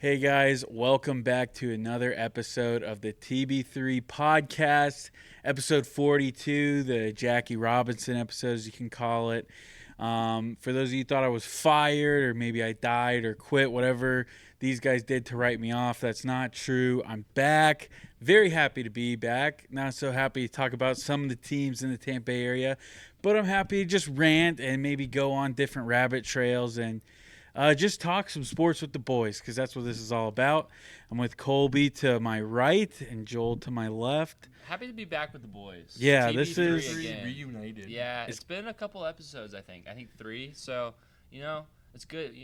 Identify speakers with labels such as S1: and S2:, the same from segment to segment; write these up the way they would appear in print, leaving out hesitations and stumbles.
S1: Hey guys, welcome back to another episode of the TB3 podcast, episode 42, the Jackie Robinson episode, as you can call it. For those of you who thought I was fired or maybe I died or quit, whatever these guys did to write me off, that's not true. I'm back. Very happy to be back. Not so happy to talk about some of the teams in the Tampa Bay area, but I'm happy to just rant and maybe go on different rabbit trails and just talk some sports with the boys, because that's what this is all about. I'm with Colby to my right and Joel to my left.
S2: Happy to be back with the boys.
S1: Yeah,
S2: TB3
S1: this is
S2: again.
S3: Reunited.
S2: Yeah, it's been a couple episodes, I think 3. So, it's good.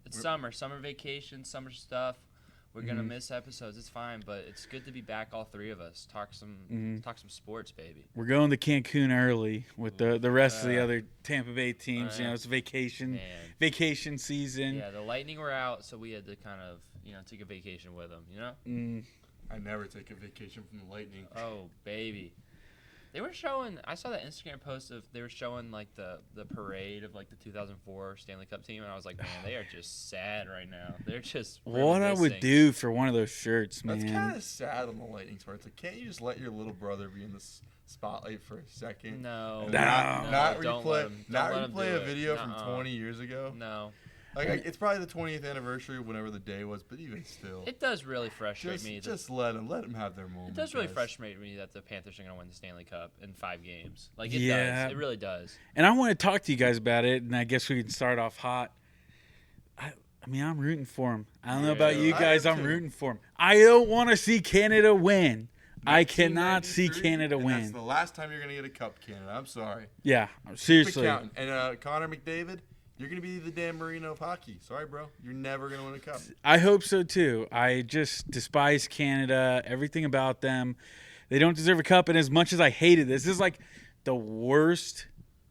S2: It's summer vacation, summer stuff. We're gonna miss episodes. It's fine, but it's good to be back, all three of us. Talk some sports, baby.
S1: We're going to Cancun early with the rest of the other Tampa Bay teams. It's vacation season.
S2: Yeah, the Lightning were out, so we had to kind of take a vacation with them.
S3: I never take a vacation from the Lightning.
S2: Oh baby. They were showing. I saw that Instagram post of they were showing like the parade of like the 2004 Stanley Cup team, and I was like, man, they are just sad right now. They're just
S1: what I would do for one of those shirts, man.
S3: That's kind of sad on the Lightning's part. It's like, can't you just let your little brother be in the spotlight for a second?
S2: No.
S3: Not
S2: don't
S3: replay a video from 20 years ago.
S2: No.
S3: Like it's probably the 20th anniversary, whenever the day was, but even still,
S2: it does really frustrate me.
S3: Just let them have their moment.
S2: It does really frustrate me that the Panthers are going to win the Stanley Cup in 5 games. Like it does, it really does.
S1: And I want to talk to you guys about it, and I guess we can start off hot. I mean, I'm rooting for them. I don't know about you guys. I'm rooting for them. I don't want to see Canada win. I cannot see Canada win.
S3: That's the last time you're going to get a cup, Canada. I'm sorry.
S1: Yeah, seriously.
S3: And Connor McDavid, you're going to be the Dan Marino of hockey. Sorry, bro. You're never going to win a cup.
S1: I hope so, too. I just despise Canada, everything about them. They don't deserve a cup, and as much as I hated this is like the worst.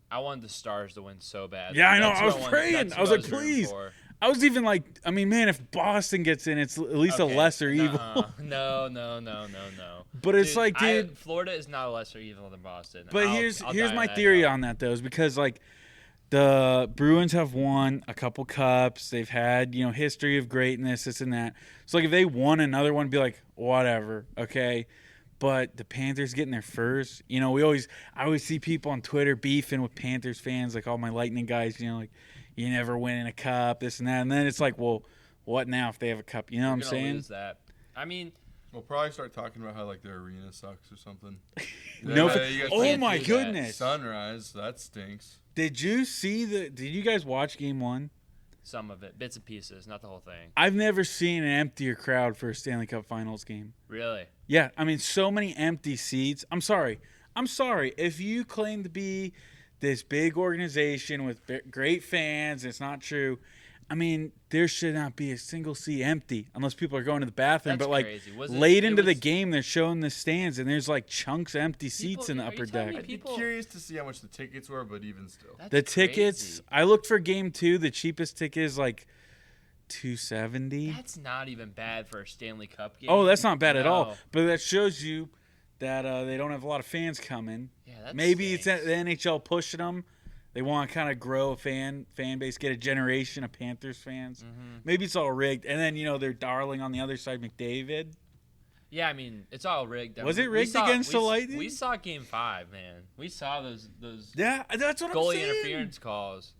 S2: I wanted the Stars to win so bad.
S1: Yeah, I know. I was praying. I was like, please. I was even like, I mean, man, if Boston gets in, it's at least a lesser evil.
S2: No.
S1: But it's like, dude.
S2: Florida is not a lesser evil than Boston.
S1: But here's my theory on that, though, is because, like, the Bruins have won a couple cups. They've had, history of greatness, this and that. So, like, if they won another one, be like, whatever, okay? But the Panthers getting there first. I always see people on Twitter beefing with Panthers fans, like all my Lightning guys, like, you never win in a cup, this and that. And then it's like, well, what now if they have a cup? You know what I'm saying?
S2: Lose that. I mean,
S3: we'll probably start talking about how like their arena sucks or something.
S1: Oh my goodness!
S3: Sunrise, that stinks.
S1: Did you guys watch Game 1?
S2: Some of it, bits and pieces, not the whole thing.
S1: I've never seen an emptier crowd for a Stanley Cup Finals game.
S2: Really?
S1: Yeah, I mean, so many empty seats. I'm sorry. If you claim to be this big organization with great fans, it's not true. I mean, there should not be a single seat empty unless people are going to the bathroom.
S2: That's
S1: but like
S2: crazy.
S1: late into the game, they're showing the stands, and there's like chunks of empty seats in the upper deck.
S3: I'd be curious to see how much the tickets were, but even still,
S1: the tickets. I looked for Game 2. The cheapest ticket is like $270.
S2: That's not even bad for a Stanley Cup game.
S1: Oh, that's not bad at all. But that shows you that they don't have a lot of fans coming.
S2: Yeah,
S1: maybe it's the NHL pushing them. They want to kind of grow a fan base, get a generation of Panthers fans. Mm-hmm. Maybe it's all rigged. And then, their darling on the other side, McDavid.
S2: Yeah, I mean, it's all rigged.
S1: Was it rigged against the Lightning?
S2: We saw Game 5, man. We saw those
S1: yeah, that's what
S2: goalie
S1: I'm saying.
S2: Interference calls.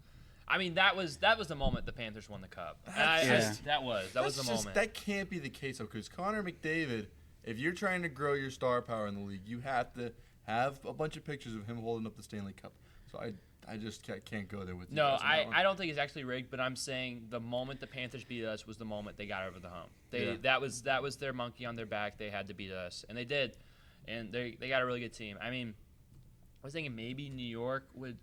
S2: I mean, that was the moment the Panthers won the cup. That was the moment.
S3: That can't be the case, though, because Connor McDavid, if you're trying to grow your star power in the league, you have to have a bunch of pictures of him holding up the Stanley Cup. So I just can't go there with you.
S2: No, I don't think it's actually rigged, but I'm saying the moment the Panthers beat us was the moment they got over the hump. That was their monkey on their back. They had to beat us, and they did. And they got a really good team. I mean, I was thinking maybe New York would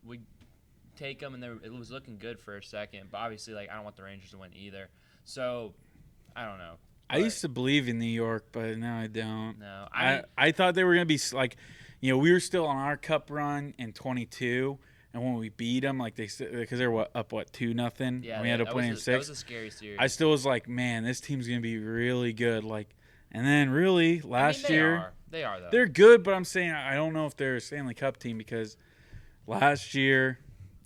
S2: take them, and it was looking good for a second. But obviously, like, I don't want the Rangers to win either. So I don't know.
S1: I used to believe in New York, but now I don't.
S2: No,
S1: I thought they were going to be like, we were still on our cup run in 22. And when we beat them, like because they were up 2-0.
S2: Yeah,
S1: we had to play in 6.
S2: That was a scary series.
S1: I still was like, man, this team's gonna be really good. Like, and then really last year,
S2: they are though.
S1: They're good, but I'm saying I don't know if they're a Stanley Cup team because last year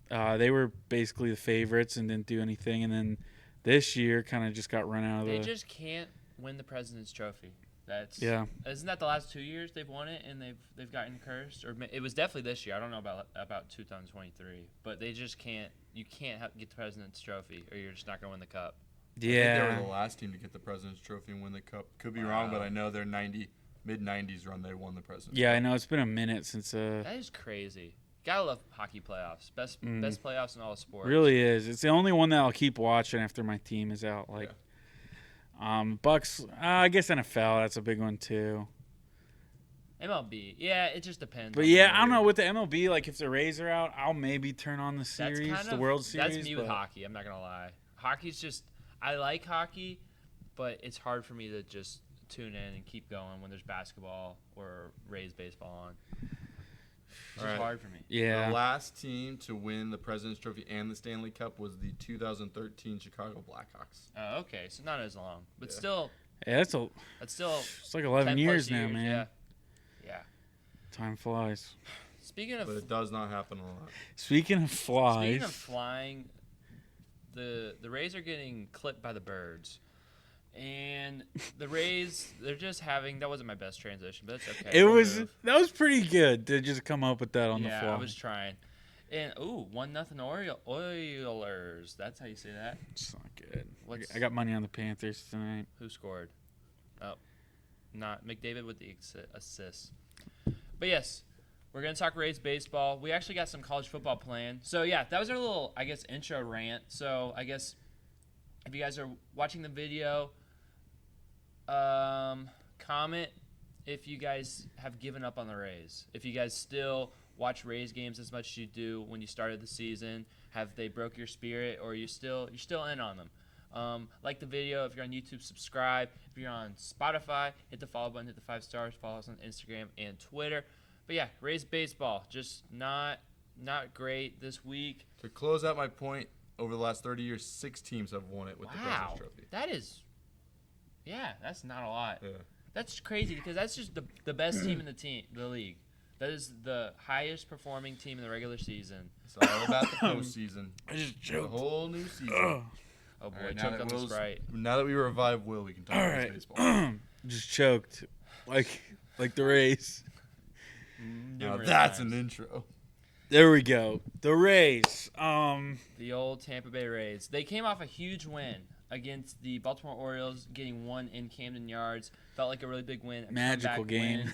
S1: they were basically the favorites and didn't do anything, and then this year kind of just got run out of
S2: They just can't win the President's Trophy. Isn't that the last 2 years they've won it and they've gotten cursed? Or it was definitely this year. I don't know about 2023, but they just can't. You can't get the President's Trophy, or you're just not gonna win the Cup.
S1: Yeah,
S3: I think they were the last team to get the President's Trophy and win the Cup. Could be wrong, but I know their mid-90s run they won the President's
S1: Yeah,
S3: Trophy.
S1: I know it's been a minute since.
S2: That is crazy. Gotta love hockey playoffs. Best playoffs in all sports.
S1: Really is. It's the only one that I'll keep watching after my team is out. Bucks. I guess NFL. That's a big one too.
S2: MLB. Yeah, it just depends.
S1: But yeah, I don't know with the MLB. Like if the Rays are out, I'll maybe turn on the series, the World Series.
S2: That's me with hockey. I'm not gonna lie. Hockey's just. I like hockey, but it's hard for me to just tune in and keep going when there's basketball or Rays baseball on. It's just hard for me.
S1: Yeah.
S3: The last team to win the President's Trophy and the Stanley Cup was the 2013 Chicago Blackhawks.
S2: Oh, okay. So not as long, but still.
S1: Yeah, that's
S2: still.
S1: It's like 11 years now,
S2: years,
S1: man.
S2: Yeah.
S1: Time flies.
S3: But it does not happen a lot.
S1: Speaking of
S2: flying, the Rays are getting clipped by the birds. And the Rays, they're just having. That wasn't my best transition, but that's okay.
S1: That was pretty good to just come up with that on the fly.
S2: Yeah, I was trying. And 1-0 Oilers. That's how you say that.
S1: It's not good. I got money on the Panthers tonight.
S2: Who scored? Oh, not McDavid with the assist. But yes, we're gonna talk Rays baseball. We actually got some college football planned. So yeah, that was our little, I guess, intro rant. So I guess if you guys are watching the video. Comment if you guys have given up on the Rays. If you guys still watch Rays games as much as you do when you started the season, have they broke your spirit, or you're still in on them? Like the video. If you're on YouTube, subscribe. If you're on Spotify, hit the follow button, hit the 5 stars. Follow us on Instagram and Twitter. But yeah, Rays baseball just not great this week.
S3: To close out my point, over the last 30 years, 6 teams have won it with the President's Trophy.
S2: That is. Yeah, that's not a lot.
S3: Yeah.
S2: That's crazy because that's just the best team in the league. That is the highest performing team in the regular season.
S3: It's all about the postseason.
S1: I just choked.
S3: The whole new season.
S2: Oh boy,
S3: Right,
S2: choked on the Sprite.
S3: Now that we revive Will, we can talk about baseball.
S1: Just choked, like the Rays.
S3: Now that's an intro.
S1: There we go. The Rays.
S2: The old Tampa Bay Rays. They came off a huge win against the Baltimore Orioles, getting one in Camden Yards. Felt like a really big win.
S1: Magical game.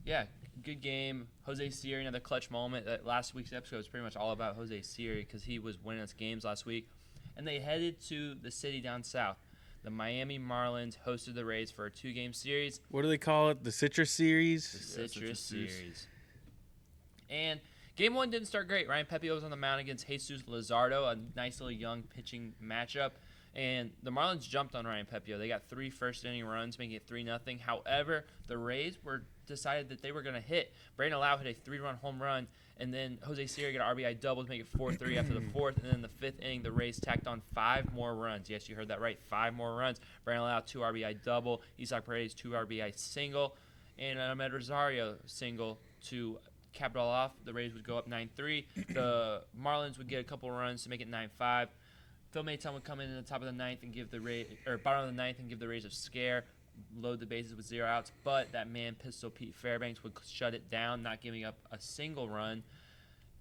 S2: Yeah, good game. Jose Siri, another clutch moment. That last week's episode was pretty much all about Jose Siri because he was winning us games last week. And they headed to the city down south. The Miami Marlins hosted the Rays for a 2-game series.
S1: What do they call it? The Citrus Series?
S2: The Citrus Series. And game 1 didn't start great. Ryan Pepiot was on the mound against Jesus Luzardo, a nice little young pitching matchup. And the Marlins jumped on Ryan Pepiot. They got 3 first-inning runs, making it 3-0. However, the Rays decided that they were going to hit. Brandon Lau hit a 3-run home run, and then Jose Siri got an RBI double to make it 4-3 after the 4th. And then in the 5th inning, the Rays tacked on 5 more runs. Yes, you heard that right, 5 more runs. Brandon Lau, 2 RBI double. Isaac Paredes, 2 RBI single. And Ahmed Rosario single to cap it all off. The Rays would go up 9-3. The Marlins would get a couple runs to make it 9-5. Phil Maton would come in the top of the 9th and give the bottom of the 9th and give the Rays a scare, load the bases with 0 outs. But that man, Pistol Pete Fairbanks, would shut it down, not giving up a single run,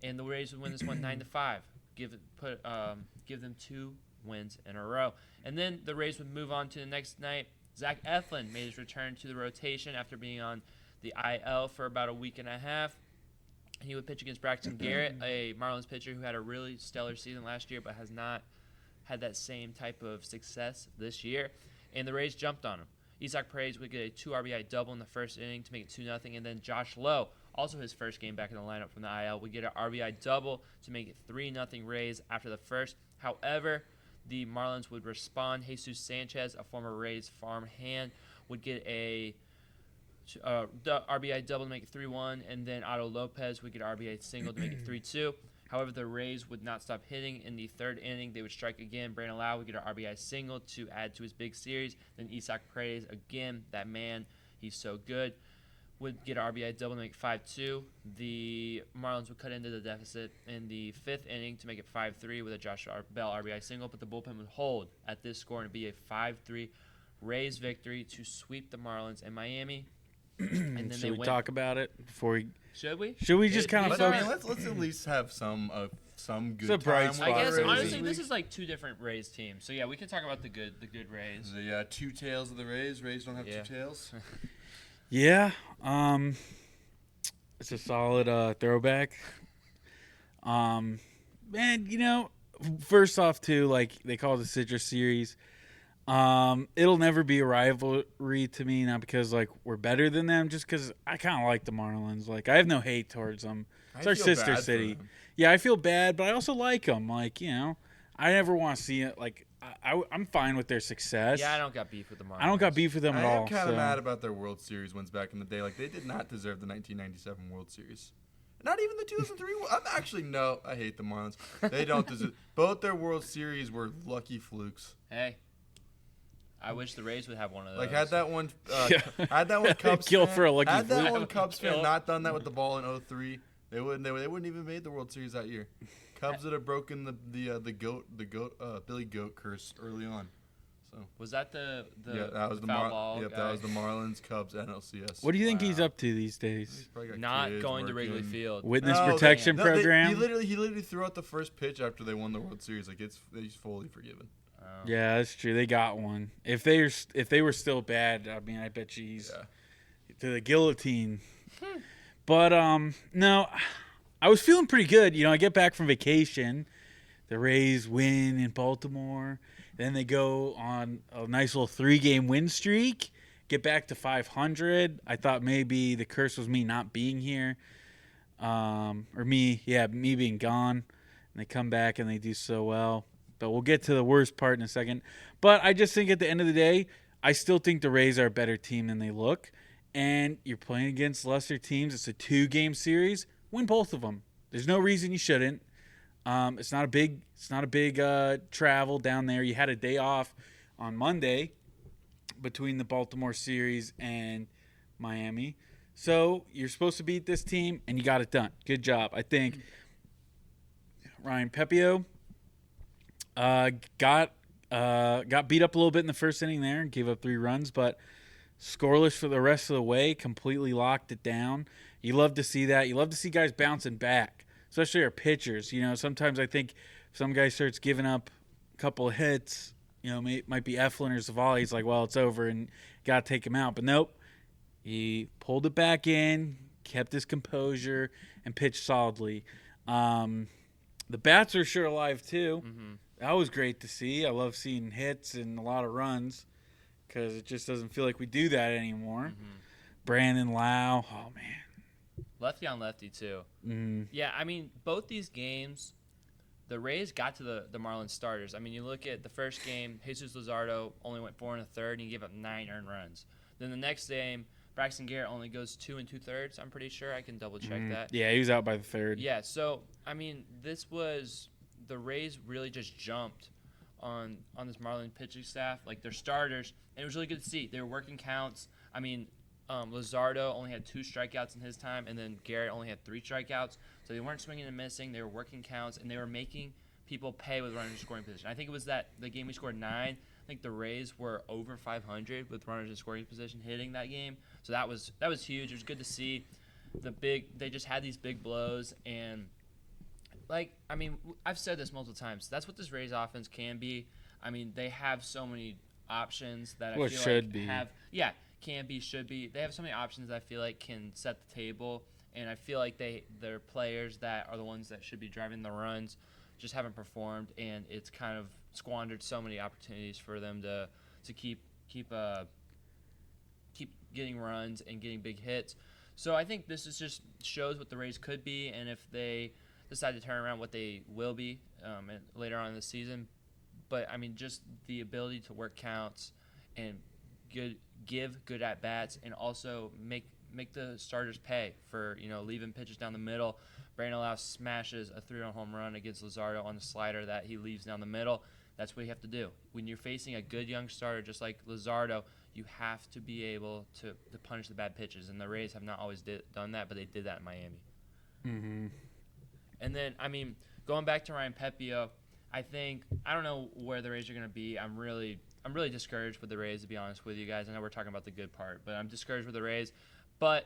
S2: and the Rays would win this one 9-5. Give them 2 wins in a row, and then the Rays would move on to the next night. Zach Eflin made his return to the rotation after being on the IL for about a week and a half. He would pitch against Braxton Garrett, a Marlins pitcher who had a really stellar season last year but has not had that same type of success this year. And the Rays jumped on him. Isaac Paredes would get a 2 RBI double in the first inning to make it 2-0. And then Josh Lowe, also his first game back in the lineup from the IL, would get an RBI double to make it 3-0 Rays after the first. However, the Marlins would respond. Jesus Sanchez, a former Rays farmhand, would get the RBI double to make it 3-1, and then Otto Lopez would get an RBI single to make it 3-2. However, the Rays would not stop hitting. In the 3rd inning, they would strike again. Brandon Lau would get an RBI single to add to his big series. Then Isaac Paredes, again, that man, he's so good, would get an RBI double to make 5-2. The Marlins would cut into the deficit in the 5th inning to make it 5-3 with a Josh Bell RBI single, but the bullpen would hold at this score and be a 5-3 Rays victory to sweep the Marlins in Miami. And then
S1: Should we talk about it before we?
S2: Should we?
S1: Should we just kind of focus?
S3: Let's at least have some good
S1: Surprise
S3: time.
S2: I guess
S1: Rays.
S2: honestly, this is like 2 different Rays teams. So yeah, we can talk about the good Rays.
S3: The 2 tails of the Rays. Rays don't have 2 tails.
S1: Yeah, it's a solid throwback. Man, first off, too, like they call it the Citrus Series. It'll never be a rivalry to me, not because like we're better than them, just because I kind of like the Marlins. Like I have no hate towards them. It's our sister city. Yeah, I feel bad, but I also like them. Like I never want to see it. Like I'm fine with their success.
S2: Yeah, I don't got beef with the Marlins.
S1: I don't got beef with them at all.
S3: I'm kind of mad about their World Series wins back in the day. Like they did not deserve the 1997 World Series. Not even the 2003. I hate the Marlins. They don't deserve. Both their World Series were lucky flukes.
S2: Hey. I wish the Rays would have one of those.
S3: Like had that one Cubs
S1: Kill
S3: fan,
S1: for a lucky
S3: had that
S1: fluke.
S3: one Cubs fan not done that with the ball in 2003, they wouldn't even made the World Series that year. Cubs would have broken the Billy Goat curse early on. So
S2: was that the
S3: that was the
S2: foul ball guy?
S3: that was the Marlins Cubs NLCS.
S1: What do you think he's up to these days?
S3: He's probably got
S2: Not
S3: kids
S2: going to
S3: working.
S2: Wrigley Field.
S1: Witness protection program.
S3: He literally threw out the first pitch after they won the World Series. Like he's fully forgiven.
S1: Yeah, that's true. They got one. If they were still bad, I mean, I bet you he's to the guillotine. But no, I was feeling pretty good. I get back from vacation. The Rays win in Baltimore. Then they go on a nice little 3-game win streak. Get back to 500. I thought maybe the curse was me not being here, or me being gone. And they come back and they do so well. But we'll get to the worst part in a second. But I just think at the end of the day, I still think the Rays are a better team than they look. And you're playing against lesser teams. It's a 2-game series. Win both of them. There's no reason you shouldn't. It's not a big travel down there. You had a day off on Monday between the Baltimore series and Miami. So you're supposed to beat this team, and you got it done. Good job. I think Ryan Pepio got beat up a little bit in the first inning there and gave up 3 runs, but scoreless for the rest of the way, completely locked it down. You love to see that. You love to see guys bouncing back, especially our pitchers. Sometimes I think if some guy starts giving up a couple of hits, might be Eflin or Zavala. He's like, well, it's over and got to take him out. But nope, he pulled it back in, kept his composure, and pitched solidly. The bats are sure alive too. Mm-hmm. That was great to see. I love seeing hits and a lot of runs because it just doesn't feel like we do that anymore. Mm-hmm. Brandon Lau, oh, man.
S2: Lefty on lefty, too.
S1: Mm-hmm.
S2: Yeah, I mean, both these games, the Rays got to the Marlins starters. I mean, you look at the first game, Jesus Luzardo only went 4 1/3, and he gave up 9 earned runs. Then the next game, Braxton Garrett only goes 2 2/3. I'm pretty sure. I can double-check that.
S1: Yeah, he was out by the 3rd.
S2: Yeah, so, I mean, this was – the Rays really just jumped on this Marlins pitching staff, like their starters, and it was really good to see. They were working counts. I mean, Luzardo only had 2 strikeouts in his time, and then Garrett only had 3 strikeouts. So they weren't swinging and missing. They were working counts, and they were making people pay with runners in scoring position. I think it was the game we scored 9. I think the Rays were over 500 with runners in scoring position hitting that game. So that was huge. It was good to see. They just had these big blows, and I've said this multiple times. That's what this Rays offense can be. I mean, they have so many options that I feel
S1: should
S2: like
S1: be.
S2: Can be, should be. They have so many options that I feel like can set the table, and I feel like they're players that are the ones that should be driving the runs, just haven't performed, and it's kind of squandered so many opportunities for them to keep getting runs and getting big hits. So I think this is just shows what the Rays could be, and if they decide to turn around, what they will be later on in the season. But, I mean, just the ability to work counts and give good at-bats and also make the starters pay for, leaving pitches down the middle. Brandon Lau smashes a 3-run home run against Luzardo on the slider that he leaves down the middle. That's what you have to do. When you're facing a good young starter just like Luzardo, you have to be able to punish the bad pitches. And the Rays have not always done that, but they did that in Miami.
S1: Mm-hmm.
S2: And then, going back to Ryan Pepiot, I don't know where the Rays are going to be. I'm really discouraged with the Rays, to be honest with you guys. I know we're talking about the good part, but I'm discouraged with the Rays. But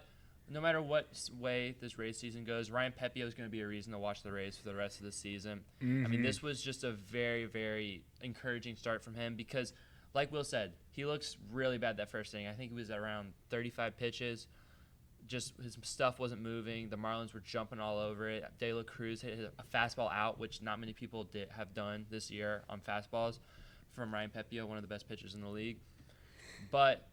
S2: no matter what way this Rays season goes, Ryan Pepiot is going to be a reason to watch the Rays for the rest of the season.
S1: Mm-hmm.
S2: This was just a very, very encouraging start from him because, like Will said, he looks really bad that first inning. I think he was at around 35 pitches. Just his stuff wasn't moving. The Marlins were jumping all over it. De La Cruz hit a fastball out, which not many people have done this year on fastballs, from Ryan Pepiot, one of the best pitchers in the league. But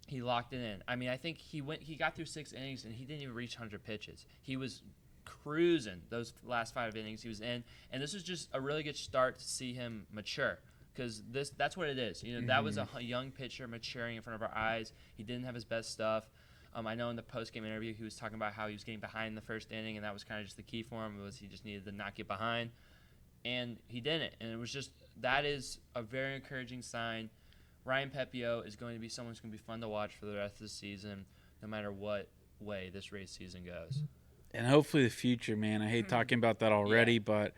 S2: he locked it in. I think he got through 6 innings and he didn't even reach 100 pitches. He was cruising those last 5 innings he was in, and this was just a really good start to see him mature. Because that's what it is. That was a young pitcher maturing in front of our eyes. He didn't have his best stuff. I know in the post-game interview he was talking about how he was getting behind in the first inning, and that was kind of just the key for him, was he just needed to not get behind. And he didn't. And it was just, that is a very encouraging sign. Ryan Pepiot is going to be someone who's going to be fun to watch for the rest of the season, no matter what way this Rays season goes.
S1: And hopefully the future, man. I hate talking about that already, but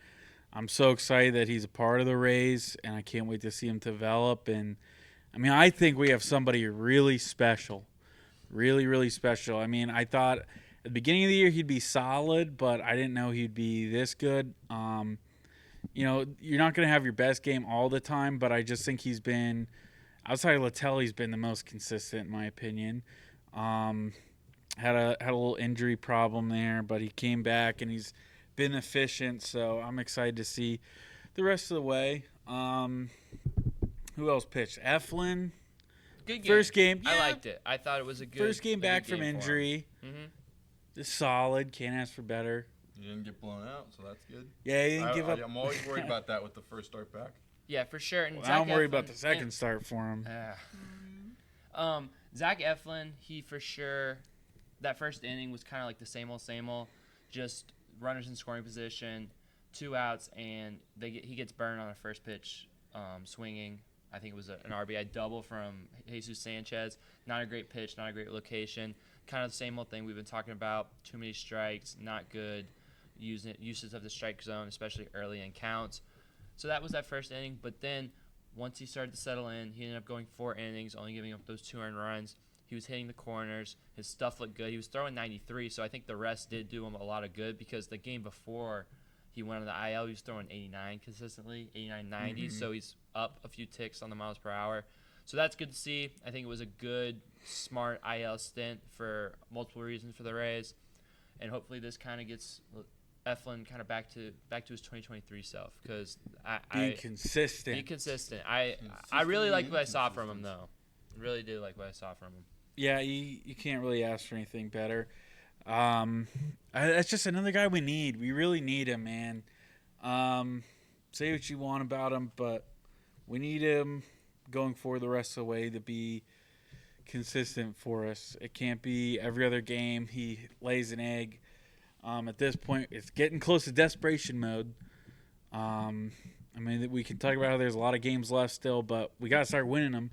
S1: I'm so excited that he's a part of the Rays, and I can't wait to see him develop. And, I think we have somebody really special. Really, really special. I thought at the beginning of the year he'd be solid, but I didn't know he'd be this good. You're not going to have your best game all the time, but I just think he's been, outside of Littell, he's been the most consistent in my opinion. Had a little injury problem there, but he came back and he's been efficient, so I'm excited to see the rest of the way. Who else pitched? Eflin.
S2: Good game.
S1: First game.
S2: I liked it. I thought it was a good
S1: First game back from injury. Just solid. Can't ask for better.
S3: You didn't get blown out, so that's good.
S1: Yeah, he didn't give up.
S3: I'm always worried about that with the first start back.
S2: Yeah, for sure. And
S1: I'm worried about the second start for him.
S2: Zach Eflin, he for sure, that first inning was kind of like the same old, just runners in scoring position, 2 outs, and he gets burned on a first pitch swinging. I think it was an RBI double from Jesus Sanchez. Not a great pitch, not a great location. Kind of the same old thing we've been talking about. Too many strikes, not good. Uses of the strike zone, especially early in counts. So that was that first inning. But then once he started to settle in, he ended up going 4 innings, only giving up those 2 earned runs. He was hitting the corners. His stuff looked good. He was throwing 93, so I think the rest did do him a lot of good because the game before he went on the IL, he was throwing 89 consistently, 89, 90, so he's up a few ticks on the miles per hour. So that's good to see. I think it was a good, smart IL stint for multiple reasons for the Rays, and hopefully this kind of gets Eflin kind of back to his 2023 self because
S1: Be consistent.
S2: Be consistent. I really like what I saw from him though. Really did like what I saw from him.
S1: Yeah, you can't really ask for anything better. That's just another guy we need. We really need him, man. Say what you want about him, but we need him going forward the rest of the way to be consistent for us. It can't be every other game he lays an egg. At this point, it's getting close to desperation mode. We can talk about how there's a lot of games left still, but we got to start winning them,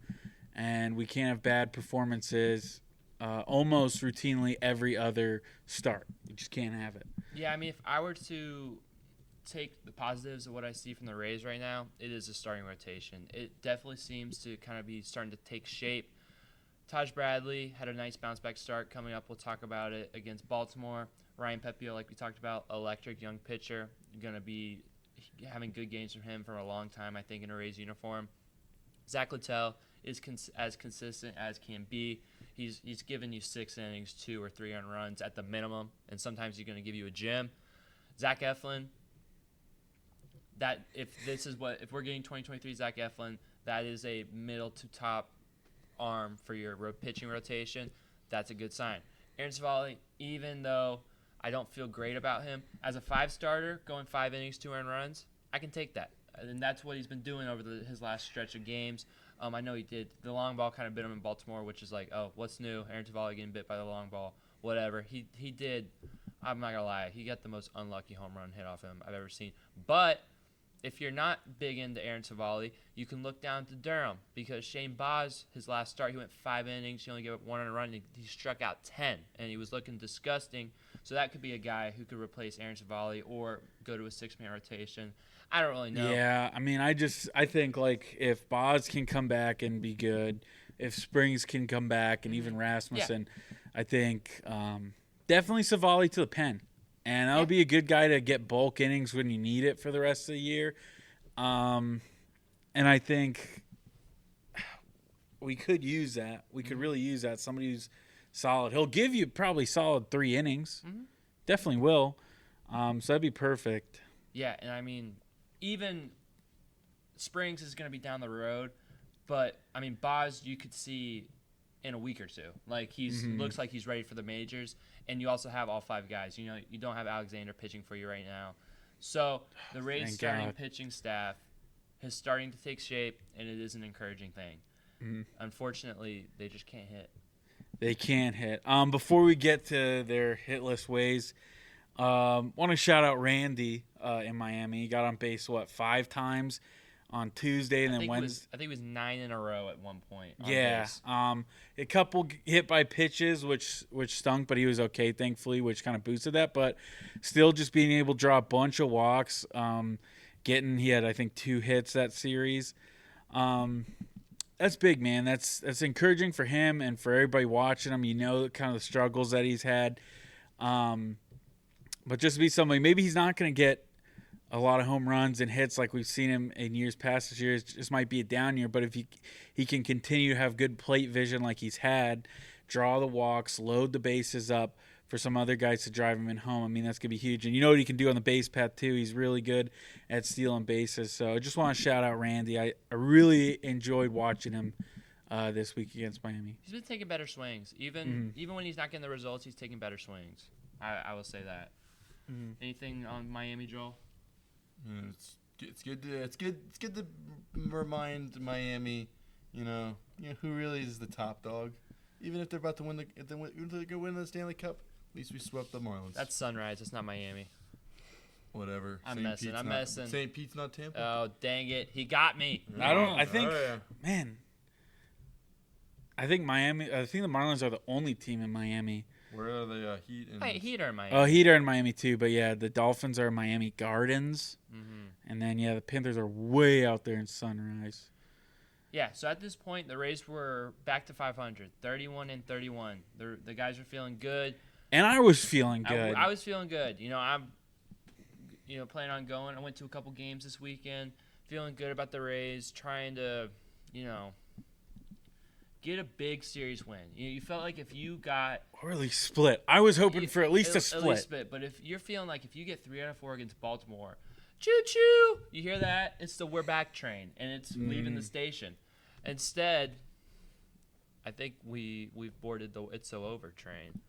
S1: and we can't have bad performances almost routinely every other start. You just can't have it.
S2: Yeah, if I were to take the positives of what I see from the Rays right now, it is a starting rotation. It definitely seems to kind of be starting to take shape. Taj Bradley had a nice bounce-back start coming up. We'll talk about it against Baltimore. Ryan Pepiot, like we talked about, electric young pitcher. Going to be having good games from him for a long time, I think, in a Rays uniform. Zach Littell is as consistent as can be. He's given you 6 innings, 2 or 3 earned runs at the minimum, and sometimes he's going to give you a gem. Zach Eflin, if we're getting 2023 Zach Eflin, that is a middle to top arm for your pitching rotation. That's a good sign. Aaron Savali, even though I don't feel great about him as a 5 starter, going 5 innings, 2 earned runs, I can take that, and that's what he's been doing over his last stretch of games. I know he did. The long ball kind of bit him in Baltimore, which is like, oh, what's new? Aaron Savali getting bit by the long ball. Whatever. He did. I'm not going to lie. He got the most unlucky home run hit off him I've ever seen. But if you're not big into Aaron Savali, you can look down to Durham because Shane Baz, his last start, he went 5 innings. He only gave up 1 run, and he struck out 10, and he was looking disgusting. So that could be a guy who could replace Aaron Savali or go to a 6-man rotation. I don't really know.
S1: Yeah, I mean, I think like if Baz can come back and be good, if Springs can come back, and even Rasmussen, I think definitely Savali to the pen. And that would be a good guy to get bulk innings when you need it for the rest of the year. And I think we could use that. We could really use that. Somebody who's solid. He'll give you probably solid 3 innings. Definitely will. So that'd be perfect.
S2: Yeah, and I mean, even Springs is going to be down the road. But, I mean, Baz, you could see in a week or two. Like, looks like he's ready for the majors. And you also have all 5 guys. You know, you don't have Alexander pitching for you right now. So the Rays starting pitching staff is starting to take shape, and it is an encouraging thing. Unfortunately, they just can't hit.
S1: They can't hit. Before we get to their hitless ways, want to shout out Randy in Miami. He got on base, 5 times on Tuesday and then Wednesday.
S2: I think it was 9 in a row at one point.
S1: Base. A couple hit by pitches, which stunk, but he was okay, thankfully, which kind of boosted that. But still, just being able to draw a bunch of walks, he had I think 2 hits that series. That's big, man. That's encouraging for him and for everybody watching him. You know, kind of the struggles that he's had. But just to be somebody, maybe he's not going to get a lot of home runs and hits like we've seen him in years past. This year it just might be a down year, but if he can continue to have good plate vision like he's had, draw the walks, load the bases up for some other guys to drive him in home, I mean, that's going to be huge. And you know what he can do on the base path too. He's really good at stealing bases. So I just want to shout out Randy. I really enjoyed watching him this week against Miami. He's
S2: been taking better swings. Even when he's not getting the results, he's taking better swings. I will say that. Anything on Miami, Joel?
S3: It's good to remind Miami, you know who really is the top dog. Even if they're about to win if they're going to win the Stanley Cup, at least we swept the Marlins.
S2: That's Sunrise. It's not Miami.
S3: Whatever.
S2: I'm messing.
S3: St. Pete's not Tampa.
S2: Oh, dang it! He got me.
S1: I think Miami. I think the Marlins are the only team in Miami.
S3: Where are they? Heat and
S2: Heat are in Miami.
S1: Oh, Heat are in Miami too. But yeah, the Dolphins are Miami Gardens, and then the Panthers are way out there in Sunrise.
S2: Yeah. So at this point, the Rays were back to 500, 31-31. The guys were feeling good.
S1: And I was feeling good.
S2: I was feeling good. I'm planning on going. I went to a couple games this weekend, feeling good about the Rays, trying to, get a big series win. You felt like if you got...
S1: Or at least split. I was hoping for at least a split.
S2: At least split. But if you're feeling like if you get 3 out of 4 against Baltimore, choo-choo! You hear that? It's the we're back train, and it's leaving the station. Instead, I think we've boarded the it's so over train.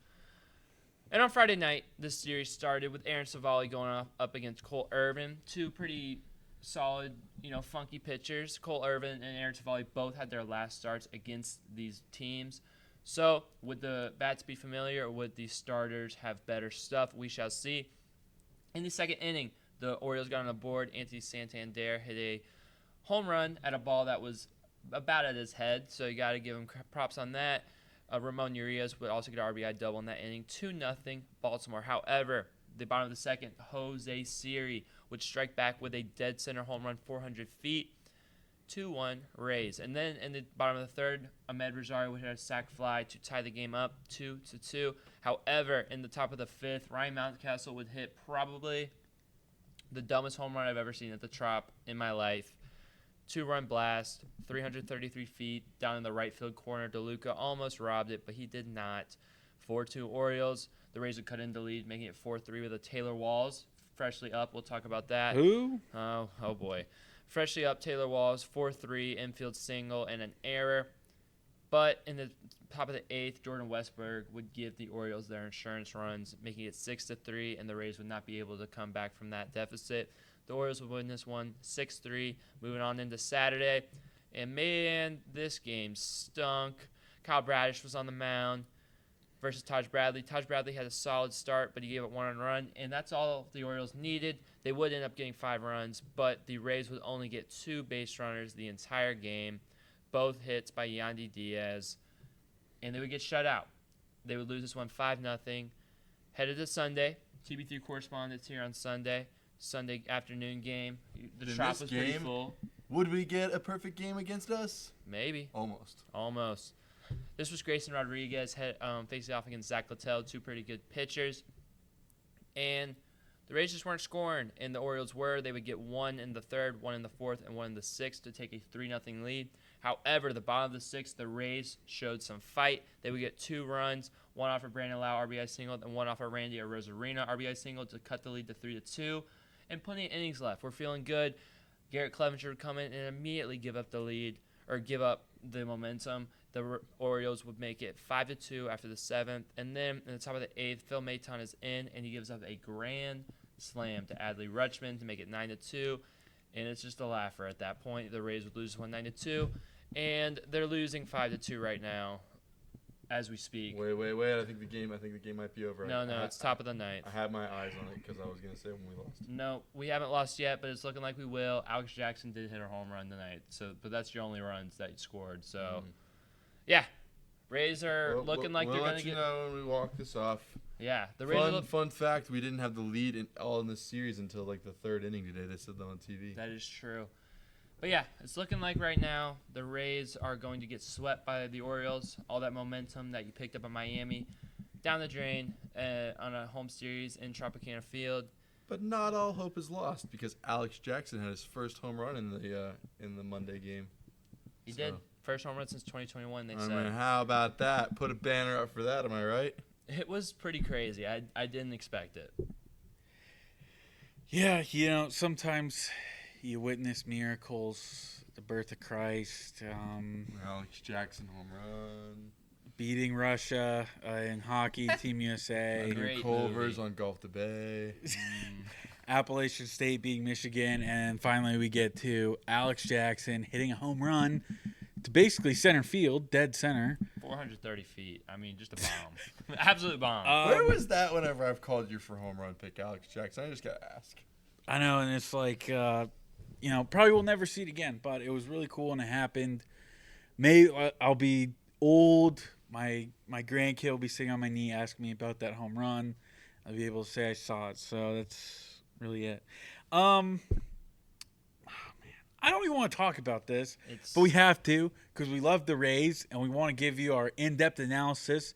S2: And on Friday night, this series started with Aaron Savali going up against Cole Irvin, 2 pretty solid, funky pitchers. Cole Irvin and Aaron Savali both had their last starts against these teams. So, would the bats be familiar, or would these starters have better stuff? We shall see. In the second inning, the Orioles got on the board. Anthony Santander hit a home run at a ball that was about at his head, so you got to give him props on that. Ramon Urias would also get an RBI double in that inning. 2-0 Baltimore. However, the bottom of the second, Jose Siri would strike back with a dead center home run 400 feet. 2-1 Rays. And then in the bottom of the third, Ahmed Rosario would hit a sac fly to tie the game up 2-2. However, in the top of the fifth, Ryan Mountcastle would hit probably the dumbest home run I've ever seen at the Trop in my life. 2-run blast, 333 feet down in the right field corner. DeLuca almost robbed it, but he did not. 4-2 Orioles. The Rays would cut into lead, making it 4-3 with a Taylor Walls freshly up. We'll talk about that.
S1: Who?
S2: Oh boy. Freshly up Taylor Walls, 4-3, infield single, and an error. But in the top of the eighth, Jordan Westberg would give the Orioles their insurance runs, making it 6-3, and the Rays would not be able to come back from that deficit. The Orioles would win this one 6-3, moving on into Saturday. And, man, this game stunk. Kyle Bradish was on the mound. versus Taj Bradley. Taj Bradley had a solid start, but he gave up 1 run, and that's all the Orioles needed. They would end up getting 5 runs, but the Rays would only get 2 base runners the entire game, both hits by Yandy Diaz, and they would get shut out. They would lose this one 5-0. Headed to Sunday. TB3 correspondents here on Sunday afternoon game. The Trop was pretty full.
S3: Would we get a perfect game against us?
S2: Maybe.
S3: Almost.
S2: This was Grayson Rodriguez facing off against Zach Littell, 2 pretty good pitchers. And the Rays just weren't scoring, and the Orioles were. They would get 1 in the 3rd, 1 in the 4th, and 1 in the 6th to take a 3-0 lead. However, the bottom of the 6th, the Rays showed some fight. They would get 2 runs, 1 off of Brandon Lau RBI single, and 1 off of Randy Arozarena RBI single to cut the lead to 3-2. And plenty of innings left. We're feeling good. Garrett Clevenger would come in and immediately give up the lead, or give up the momentum. The Orioles would make it 5-2 after the 7th. And then in the top of the 8th, Phil Maton is in, and he gives up a grand slam to Adley Rutschman to make it 9-2. And it's just a laugher at that point. The Rays would lose 9-2. And they're losing 5-2 right now as we speak.
S3: Wait. I think the game might be over.
S2: No, it's top of the 9th.
S3: I had my eyes on it because I was going to say when we lost.
S2: No, we haven't lost yet, but it's looking like we will. Alex Jackson did hit a home run tonight, but that's your only runs that you scored. So, yeah, Rays are looking like they're going to get.
S3: We'll let you know when we walk this off.
S2: Yeah, the Rays.
S3: Fun fact: we didn't have the lead in this series until like the 3rd inning today. They said that on TV.
S2: That is true. But yeah, it's looking like right now the Rays are going to get swept by the Orioles. All that momentum that you picked up in Miami, down the drain on a home series in Tropicana Field.
S3: But not all hope is lost because Alex Jackson had his first home run in the Monday game.
S2: He did. First home run since 2021, they said.
S3: I mean, how about that? Put a banner up for that, am I right?
S2: It was pretty crazy. I didn't expect it.
S1: Yeah, sometimes you witness miracles, the birth of Christ.
S3: Alex Jackson home run.
S1: Beating Russia in hockey, Team USA.
S3: Culver's on Golf to Bay.
S1: Appalachian State beating Michigan. And finally we get to Alex Jackson hitting a home run to basically center field, dead center.
S2: 430 feet. I mean, just a bomb. Absolute bomb.
S3: Where was that whenever I've called you for home run pick, Alex Jackson? I just got to ask.
S1: I know, and it's like, probably we'll never see it again, but it was really cool and it happened. I'll be old. My grandkid will be sitting on my knee asking me about that home run. I'll be able to say I saw it. So that's really it. Man, I don't even want to talk about this, but we have to because we love the Rays and we want to give you our in-depth analysis.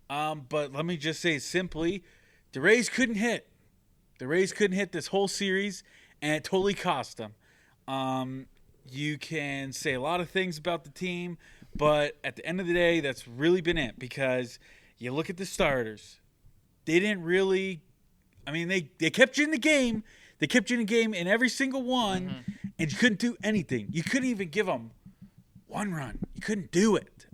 S1: But let me just say simply, the Rays couldn't hit. The Rays couldn't hit this whole series, and it totally cost them. You can say a lot of things about the team, but at the end of the day, that's really been it because you look at the starters. They didn't really – I mean, they kept you in the game. They kept you in the game in every single one, and you couldn't do anything. You couldn't even give them 1 run. You couldn't do it.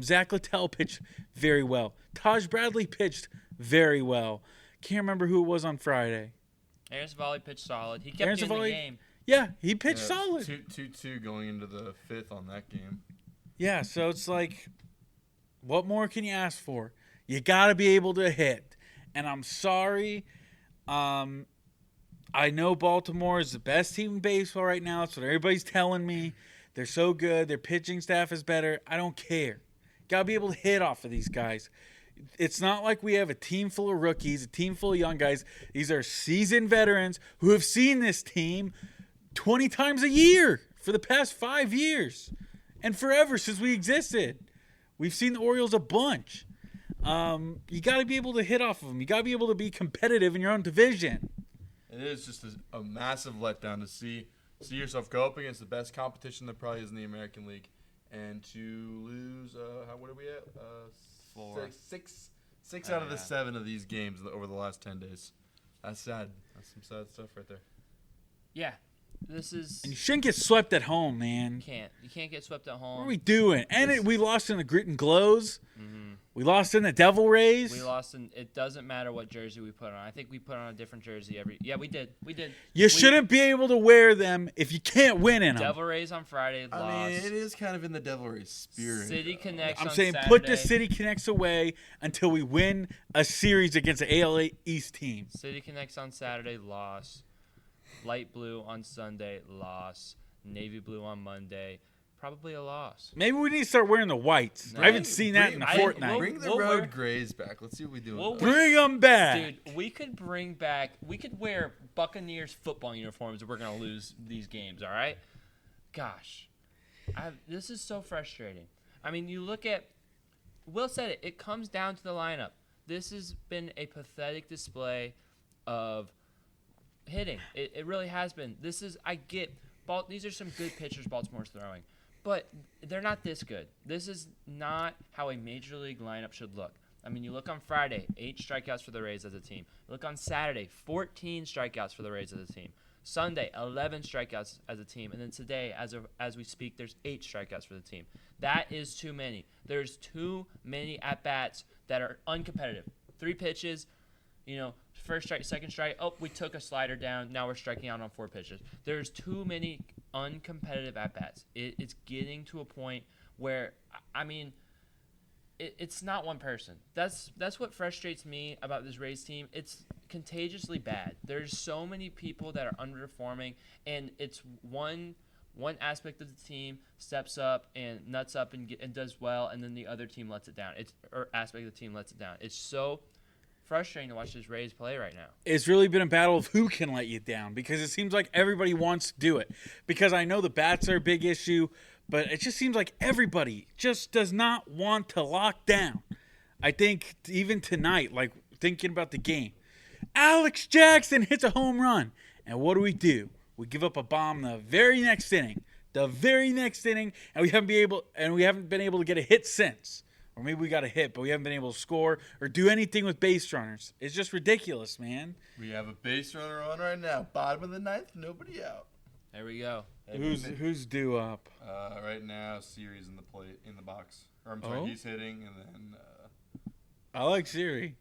S1: Zach Littell pitched very well. Taj Bradley pitched very well. Can't remember who it was on Friday.
S2: Aaron Savali pitched solid. He kept you in the game.
S1: Yeah, he pitched solid.
S3: 2-2 going into the 5th on that game.
S1: Yeah, so it's like, what more can you ask for? You got to be able to hit. And I'm sorry. I know Baltimore is the best team in baseball right now. That's what everybody's telling me. They're so good. Their pitching staff is better. I don't care. Got to be able to hit off of these guys. It's not like we have a team full of rookies, a team full of young guys. These are seasoned veterans who have seen this team 20 times a year for the past 5 years and forever since we existed. We've seen the Orioles a bunch. You got to be able to hit off of them. You got to be able to be competitive in your own division.
S3: It is just a massive letdown to see yourself go up against the best competition that probably is in the American League and to lose, what are we at?
S2: 4.
S3: Six out of the 7 of these games over the last 10 days. That's sad. That's some sad stuff right there.
S2: Yeah. This is.
S1: And you shouldn't get swept at home, man.
S2: You can't get swept at home.
S1: What are we doing? And we lost in the grit and glows.
S2: Mm-hmm.
S1: We lost in the Devil Rays.
S2: We lost in. It doesn't matter what jersey we put on. I think we put on a different jersey every. Yeah, we did.
S1: You shouldn't be able to wear them if you can't win in them.
S2: Devil Rays on Friday. Lost.
S3: I mean, it is kind of in the Devil Rays spirit.
S2: City Connects.
S1: I'm
S2: on
S1: saying
S2: Saturday.
S1: put the City Connects away until we win a series against the AL East team.
S2: City Connects on Saturday. Loss. Light blue on Sunday. Loss. Navy blue on Monday. Probably a loss.
S1: Maybe we need to start wearing the whites. I haven't seen that in a fortnight.
S3: Bring the road grays back. Let's see what we do.
S1: Bring them back.
S2: Dude, we could wear Buccaneers football uniforms and we're going to lose these games, all right? Gosh. This is so frustrating. I mean, you look at – Will said it. It comes down to the lineup. This has been a pathetic display of hitting. It really has been. These are some good pitchers Baltimore's throwing. But they're not this good. This is not how a major league lineup should look. I mean, you look on Friday, 8 strikeouts for the Rays as a team. You look on Saturday, 14 strikeouts for the Rays as a team. Sunday, 11 strikeouts as a team. And then today, as we speak, there's 8 strikeouts for the team. That is too many. There's too many at-bats that are uncompetitive. 3 pitches, first strike, second strike. Oh, we took a slider down. Now we're striking out on 4 pitches. There's too many uncompetitive at-bats. It's getting to a point where, I mean, it's not one person. That's what frustrates me about this Rays team. It's contagiously bad. There's so many people that are underperforming, and it's one aspect of the team steps up and nuts up and does well, and then the other team lets it down. Aspect of the team lets it down. It's so frustrating to watch this Rays play right now.
S1: It's really been a battle of who can let you down because it seems like everybody wants to do it. Because I know the bats are a big issue, but it just seems like everybody just does not want to lock down. I think even tonight, like thinking about the game, Alex Jackson hits a home run. And what do? We give up a bomb the very next inning. And we haven't been able to get a hit since. Or maybe we got a hit, but we haven't been able to score or do anything with base runners. It's just ridiculous, man.
S3: We have a base runner on right now. Bottom of the 9th, nobody out.
S2: There we go.
S1: Who's due up?
S3: Right now, Siri's in the box. Or I'm sorry, he's hitting, and then.
S1: I like Siri.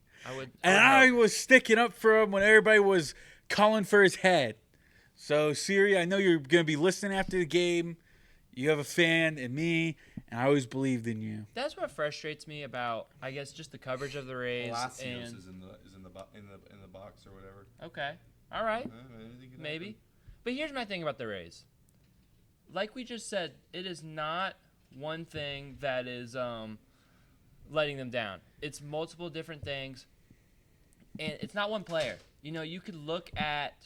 S2: I
S1: was sticking up for him when everybody was calling for his head. So Siri, I know you're going to be listening after the game. You have a fan in me, and I always believed in you.
S2: That's what frustrates me about, I guess, just the coverage of the Rays.
S3: Palacios is in the box or whatever.
S2: Okay, all right, maybe. But here's my thing about the Rays. Like we just said, it is not one thing that is letting them down. It's multiple different things, and it's not one player. You could look at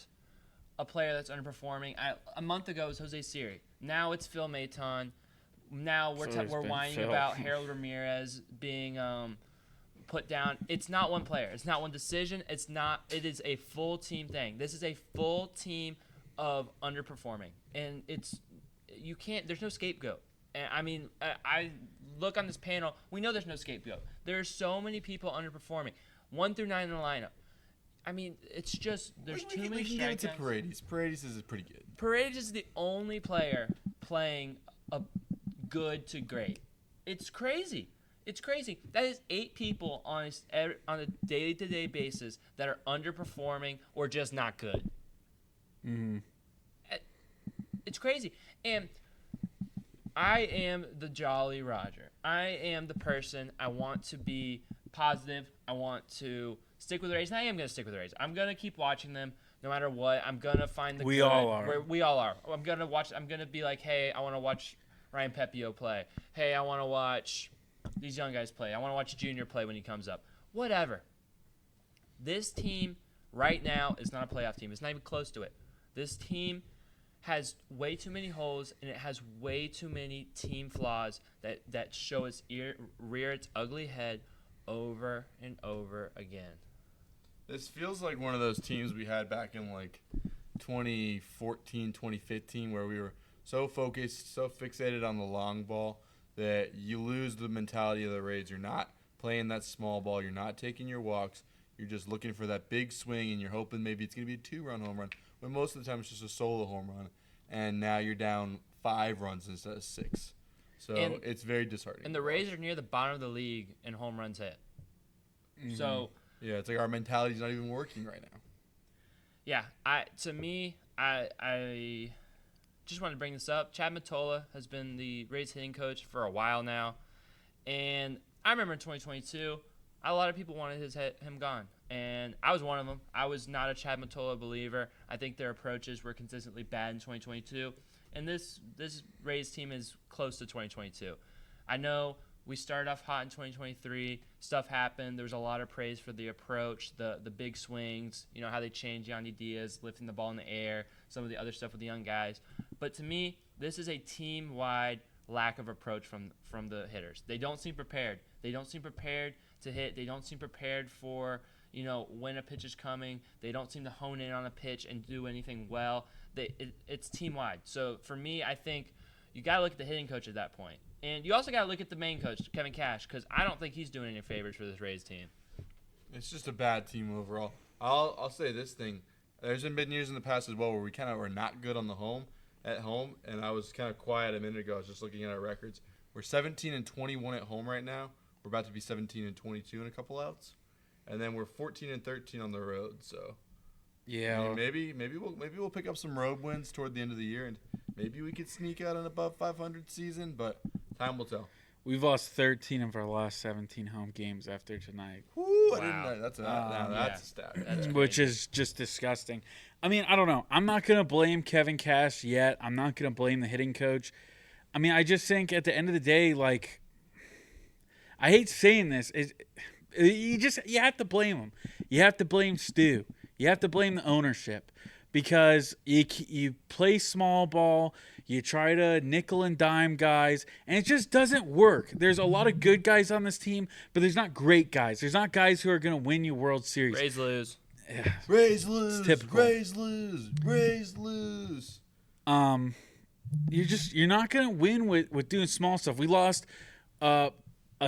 S2: a player that's underperforming. A month ago it was Jose Siri. Now it's Phil Maton. Now we're whining about Harold Ramirez being put down. It's not one player. It's not one decision. It is a full team thing. This is a full team of underperforming, and there's no scapegoat. And I mean, I look on this panel. We know there's no scapegoat. There are so many people underperforming, 1 through 9 in the lineup. I mean, it's just there's too many strikeouts. We can give it to
S3: Paredes. Paredes is pretty good.
S2: Paredes is the only player playing a good to great. It's crazy. That is 8 people on a day-to-day basis that are underperforming or just not good.
S1: Mm-hmm.
S2: It's crazy. And I am the Jolly Roger. I am the person. I want to be positive. I want to stick with the Rays, and I am going to stick with the Rays. I'm going to keep watching them no matter what. I'm going to find the good.
S1: We all are.
S2: We all are. I'm going to watch. I'm going to be like, hey, I want to watch Ryan Pepio play. Hey, I want to watch these young guys play. I want to watch Junior play when he comes up. Whatever. This team right now is not a playoff team. It's not even close to it. This team has way too many holes, and it has way too many team flaws that show rear its ugly head over and over again.
S3: This feels like one of those teams we had back in like 2014, 2015, where we were so focused, so fixated on the long ball that you lose the mentality of the Rays. You're not playing that small ball. You're not taking your walks. You're just looking for that big swing, and you're hoping maybe it's going to be a 2-run home run, when most of the time it's just a solo home run. And now you're down 5 runs instead of 6. So it's very disheartening.
S2: And the Rays are near the bottom of the league in home runs hit.
S1: Mm-hmm.
S2: So
S3: yeah, it's like our mentality's not even working right now.
S2: Yeah, I just wanted to bring this up. Chad Mottola has been the Rays hitting coach for a while now, and I remember in 2022, a lot of people wanted him gone, and I was one of them. I was not a Chad Mottola believer. I think their approaches were consistently bad in 2022, and this Rays team is close to 2022. I know we started off hot in 2023. Stuff happened. There was a lot of praise for the approach, the big swings, how they changed Yandy Diaz, lifting the ball in the air, some of the other stuff with the young guys. But to me, this is a team-wide lack of approach from the hitters. They don't seem prepared. They don't seem prepared to hit. They don't seem prepared for, when a pitch is coming. They don't seem to hone in on a pitch and do anything well. It's team-wide. So for me, I think you got to look at the hitting coach at that point. And you also got to look at the main coach, Kevin Cash, because I don't think he's doing any favors for this Rays team.
S3: It's just a bad team overall. I'll say this thing. There's been years in the past as well where we kind of were not good on at home, and I was kind of quiet a minute ago. I was just looking at our records. We're 17-21 at home right now. We're about to be 17-22 in a couple outs, and then we're 14-13 on the road. So
S1: yeah,
S3: I mean, maybe we'll pick up some road wins toward the end of the year, and maybe we could sneak out an above 500 season, but time will tell.
S1: We've lost 13 of our last 17 home games after tonight.
S3: Ooh,
S2: Wow.
S3: I didn't know. That's a stat.
S2: That's
S1: Which
S2: crazy.
S1: is just disgusting. I mean, I don't know. I'm not going to blame Kevin Cash yet. I'm not going to blame the hitting coach. I mean, I just think at the end of the day, like, I hate saying this. You have to blame him. You have to blame Stu. You have to blame the ownership because you play small ball. You try to nickel and dime guys, and it just doesn't work. There's a lot of good guys on this team, but there's not great guys. There's not guys who are going to win you World Series.
S2: Rays lose.
S3: Rays lose.
S1: It's typical.
S3: Rays lose. Rays lose.
S1: You're not going to win with doing small stuff. We lost a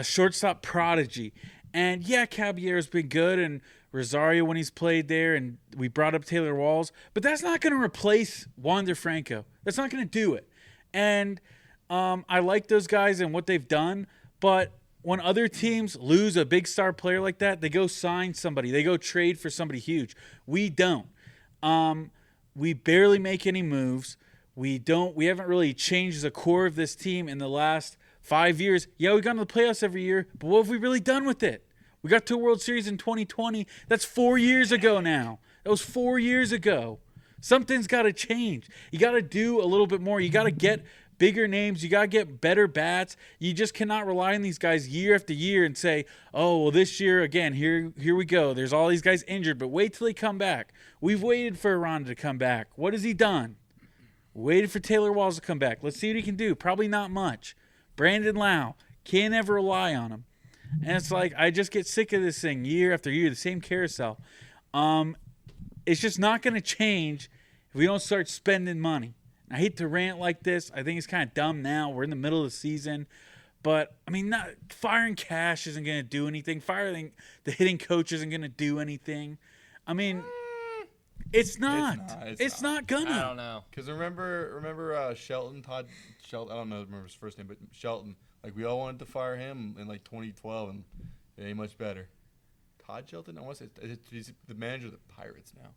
S1: shortstop prodigy. And yeah, Caballero's been good, and Rosario when he's played there, and we brought up Taylor Walls, but that's not going to replace Wander Franco. That's not going to do it. And I like those guys and what they've done, but when other teams lose a big star player like that, they go sign somebody. They go trade for somebody huge. We don't. We barely make any moves. We haven't really changed the core of this team in the last 5 years. Yeah, we've gone to the playoffs every year, but what have we really done with it? We got to a World Series in 2020. That's 4 years ago now. That was 4 years ago. Something's got to change. You got to do a little bit more. You got to get bigger names. You got to get better bats. You just cannot rely on these guys year after year and say, oh, well, this year, again, here we go. There's all these guys injured, but wait till they come back. We've waited for Aranda to come back. What has he done? Waited for Taylor Walls to come back. Let's see what he can do. Probably not much. Brandon Lau, can't ever rely on him. And it's like, I just get sick of this thing year after year, the same carousel. It's just not going to change if we don't start spending money. I hate to rant like this. I think it's kind of dumb now. We're in the middle of the season. But, I mean, firing Cash isn't going to do anything. Firing the hitting coach isn't going to do anything. I mean, it's not. It's not going to.
S2: I don't know.
S3: Because remember Shelton, Todd Shelton, I don't know remember his first name, but Shelton. Like, we all wanted to fire him in, 2012, and it ain't much better. Todd Shelton? I want to say he's the manager of the Pirates now.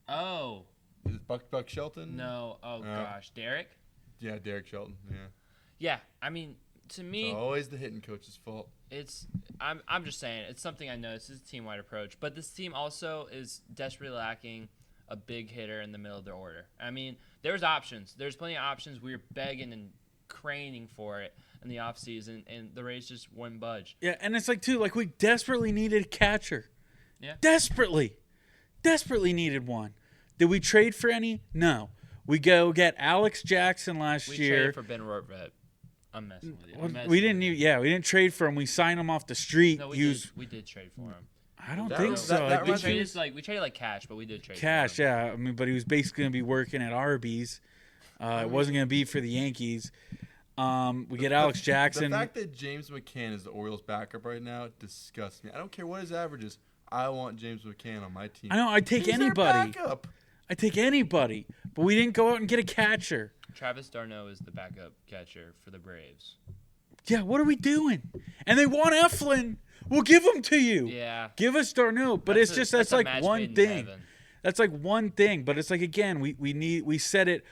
S2: Oh.
S3: Is it Buck Shelton?
S2: No. Oh, gosh. Derek?
S3: Yeah, Derek Shelton, yeah.
S2: Yeah, I mean, to me,
S3: It's always the hitting coach's fault.
S2: I'm just saying, it's something I noticed. It's a team-wide approach. But this team also is desperately lacking a big hitter in the middle of their order. I mean, there's options. There's plenty of options. We were begging and craning for it in the offseason, and the Rays just wouldn't budge.
S1: Yeah, and it's we desperately needed a catcher.
S2: Yeah.
S1: Desperately needed one. Did we trade for any? No. We go get Alex Jackson last
S2: We
S1: year.
S2: traded for Ben Rortvedt. I'm messing with you.
S1: We didn't trade for him. We signed him off the street.
S2: No, we did trade for him.
S1: I don't
S3: That
S1: think
S3: was-
S1: so.
S3: that
S1: I think
S3: reminds
S1: he
S3: me-
S1: was
S2: We traded like Cash, but we did trade
S1: Cash,
S2: for him.
S1: yeah. I mean, but he was basically going to be working at Arby's. It wasn't going to be for the Yankees. We get Alex Jackson.
S3: The fact that James McCann is the Orioles' backup right now disgusts me. I don't care what his average is. I want James McCann on my team.
S1: I know. I'd take
S3: He's their
S1: anybody.
S3: backup.
S1: I'd take anybody. But we didn't go out and get a catcher.
S2: Travis d'Arnaud is the backup catcher for the Braves.
S1: Yeah, what are we doing? And they want Eflin. We'll give them to you.
S2: Yeah.
S1: Give us d'Arnaud. But that's like one thing. That's like one thing. But it's like, again, we said it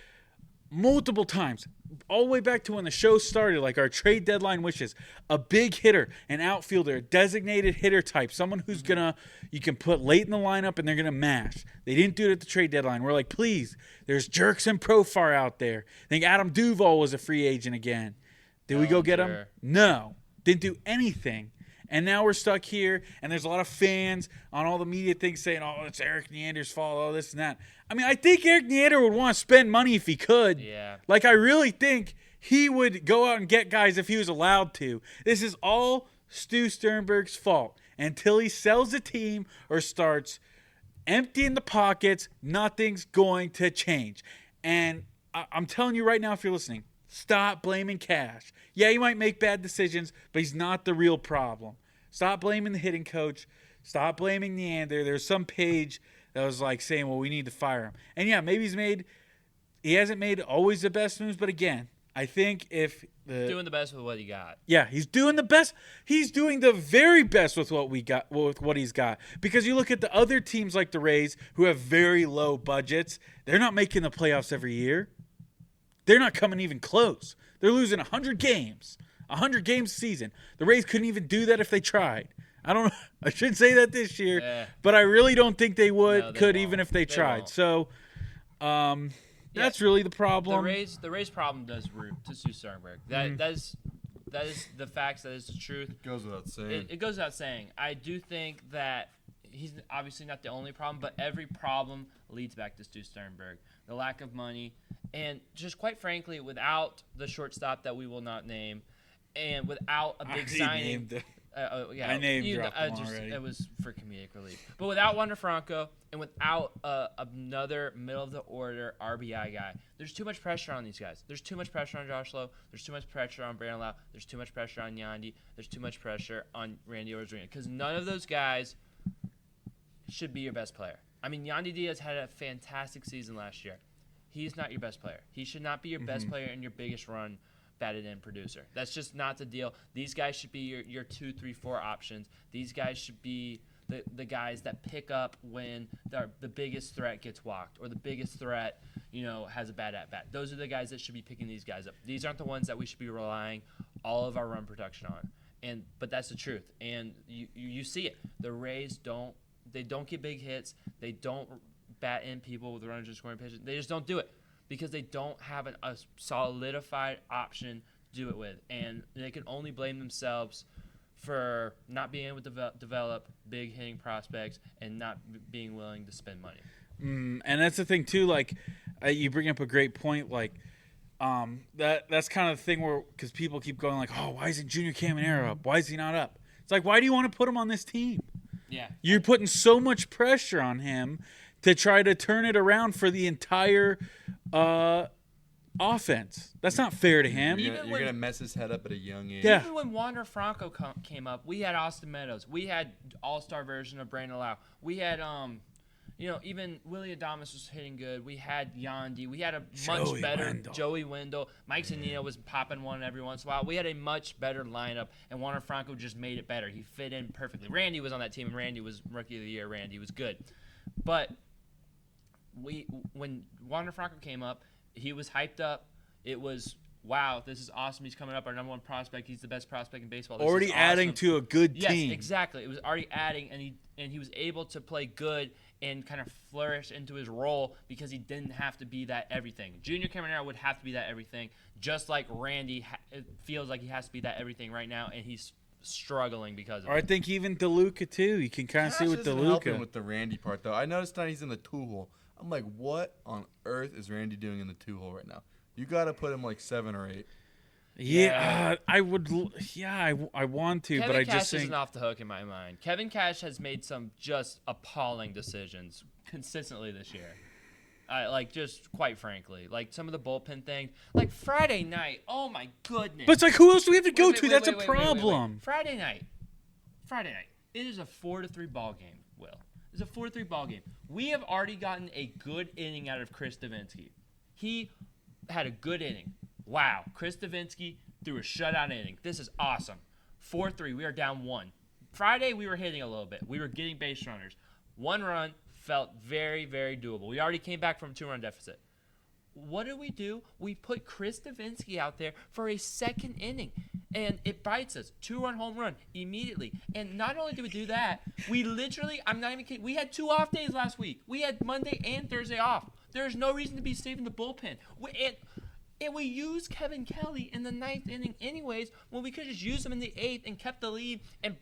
S1: multiple times. All the way back to when the show started, like our trade deadline wishes. A big hitter, an outfielder, a designated hitter type. Someone who's you can put late in the lineup and they're going to mash. They didn't do it at the trade deadline. We're like, please, there's jerks and Profar out there. I think Adam Duvall was a free agent again. Did we go get him? No. Didn't do anything. And now we're stuck here, and there's a lot of fans on all the media things saying, oh, it's Eric Neander's fault, all this and that. I mean, I think Eric Neander would want to spend money if he could.
S2: Yeah.
S1: Like, I really think he would go out and get guys if he was allowed to. This is all Stu Sternberg's fault. Until he sells the team or starts emptying the pockets, nothing's going to change. And I'm telling you right now, if you're listening, stop blaming Cash. Yeah, he might make bad decisions, but he's not the real problem. Stop blaming the hitting coach. Stop blaming Neander. There's some page that was like saying, well, we need to fire him. And yeah, maybe he hasn't made always the best moves, but again, I think if
S2: doing the best with what he got.
S1: Yeah, he's doing the best. He's doing the very best with what we got, with what he's got. Because you look at the other teams like the Rays who have very low budgets, they're not making the playoffs every year. They're not coming even close. They're losing 100 games a season. The Rays couldn't even do that if they tried. I shouldn't say that this year, but I really don't think they could even if they tried.
S2: Won't.
S1: So that's really the problem.
S2: The Rays problem does root to Stu Sternberg. That is the facts. That is the truth.
S3: It goes without saying.
S2: It goes without saying. I do think that he's obviously not the only problem, but every problem leads back to Stu Sternberg. The lack of money, and just quite frankly, without the shortstop that we will not name, and without a big signing.
S1: I named dropped him already.
S2: It was for comedic relief. But without Wander Franco and without another middle-of-the-order RBI guy, there's too much pressure on these guys. There's too much pressure on Josh Lowe. There's too much pressure on Brandon Lau. There's too much pressure on Yandy. There's too much pressure on Randy Orozco. Because none of those guys should be your best player. I mean, Yandy Diaz had a fantastic season last year. He's not your best player. He should not be your best player and your biggest run batted in producer. That's just not the deal. These guys should be your 2, 3, 4 options. These guys should be the guys that pick up when the biggest threat gets walked or the biggest threat, has a bad at-bat. Those are the guys that should be picking these guys up. These aren't the ones that we should be relying all of our run production on. But that's the truth. And you see it. The Rays don't get big hits. They don't bat in people with runners and scoring pitches. They just don't do it because they don't have a solidified option to do it with. And they can only blame themselves for not being able to develop big hitting prospects and not being willing to spend money.
S1: And that's the thing, too. Like, you bring up a great point. Like, that's kind of the thing where, because people keep going like, oh, why isn't Junior Caminero up? Why is he not up? It's like, why do you want to put him on this team?
S2: Yeah.
S1: You're putting so much pressure on him to try to turn it around for the entire offense. That's not fair to him.
S3: You're going to mess his head up at a young age.
S1: Yeah.
S2: Even when Wander Franco came up, we had Austin Meadows. We had all-star version of Brandon Lau. We had, even Willie Adames was hitting good. We had Yandy. We had a much better Joey Wendell. Mike Zunino was popping one every once in a while. We had a much better lineup, and Wander Franco just made it better. He fit in perfectly. Randy was on that team, and Randy was Rookie of the Year. Randy was good. But when Wander Franco came up, he was hyped up. It was, wow, this is awesome. He's coming up, our number one prospect. He's the best prospect in baseball. This
S1: already adding to a good team.
S2: Yes, exactly. It was already adding, and he was able to play good and kind of flourish into his role because he didn't have to be that everything. Junior Caminero would have to be that everything, just like Randy it feels like he has to be that everything right now, and he's struggling because of it.
S1: Or I think even DeLuca, too. You can kind of see with DeLuca.
S3: With the Randy part, though. I noticed that he's in the two-hole. I'm like, what on earth is Randy doing in the two-hole right now? You got to put him like 7 or 8.
S1: Yeah, I would. Yeah, I want to,
S2: Kevin
S1: but I
S2: Cash
S1: just think
S2: isn't off the hook in my mind. Kevin Cash has made some just appalling decisions consistently this year. Just quite frankly, like some of the bullpen things, like Friday night. Oh my goodness!
S1: But it's like, who else do we have to go to? That's a problem.
S2: Friday night. It is a 4-3 ball game. Will. It's a 4-3 ball game. We have already gotten a good inning out of Chris Davinsky. He had a good inning. Wow. Chris Davinsky threw a shutout inning. This is awesome. 4-3. We are down 1. Friday, we were hitting a little bit. We were getting base runners. 1 run felt very, very doable. We already came back from a 2-run deficit. What do? We put Chris Davinsky out there for a second inning, and it bites us. 2-run home run immediately. And not only did we do that, we literally, I'm not even kidding, we had 2 off days last week. We had Monday and Thursday off. There's no reason to be saving the bullpen. And we used Kevin Kelly in the 9th inning anyways, when we could just use him in the 8th and kept the lead and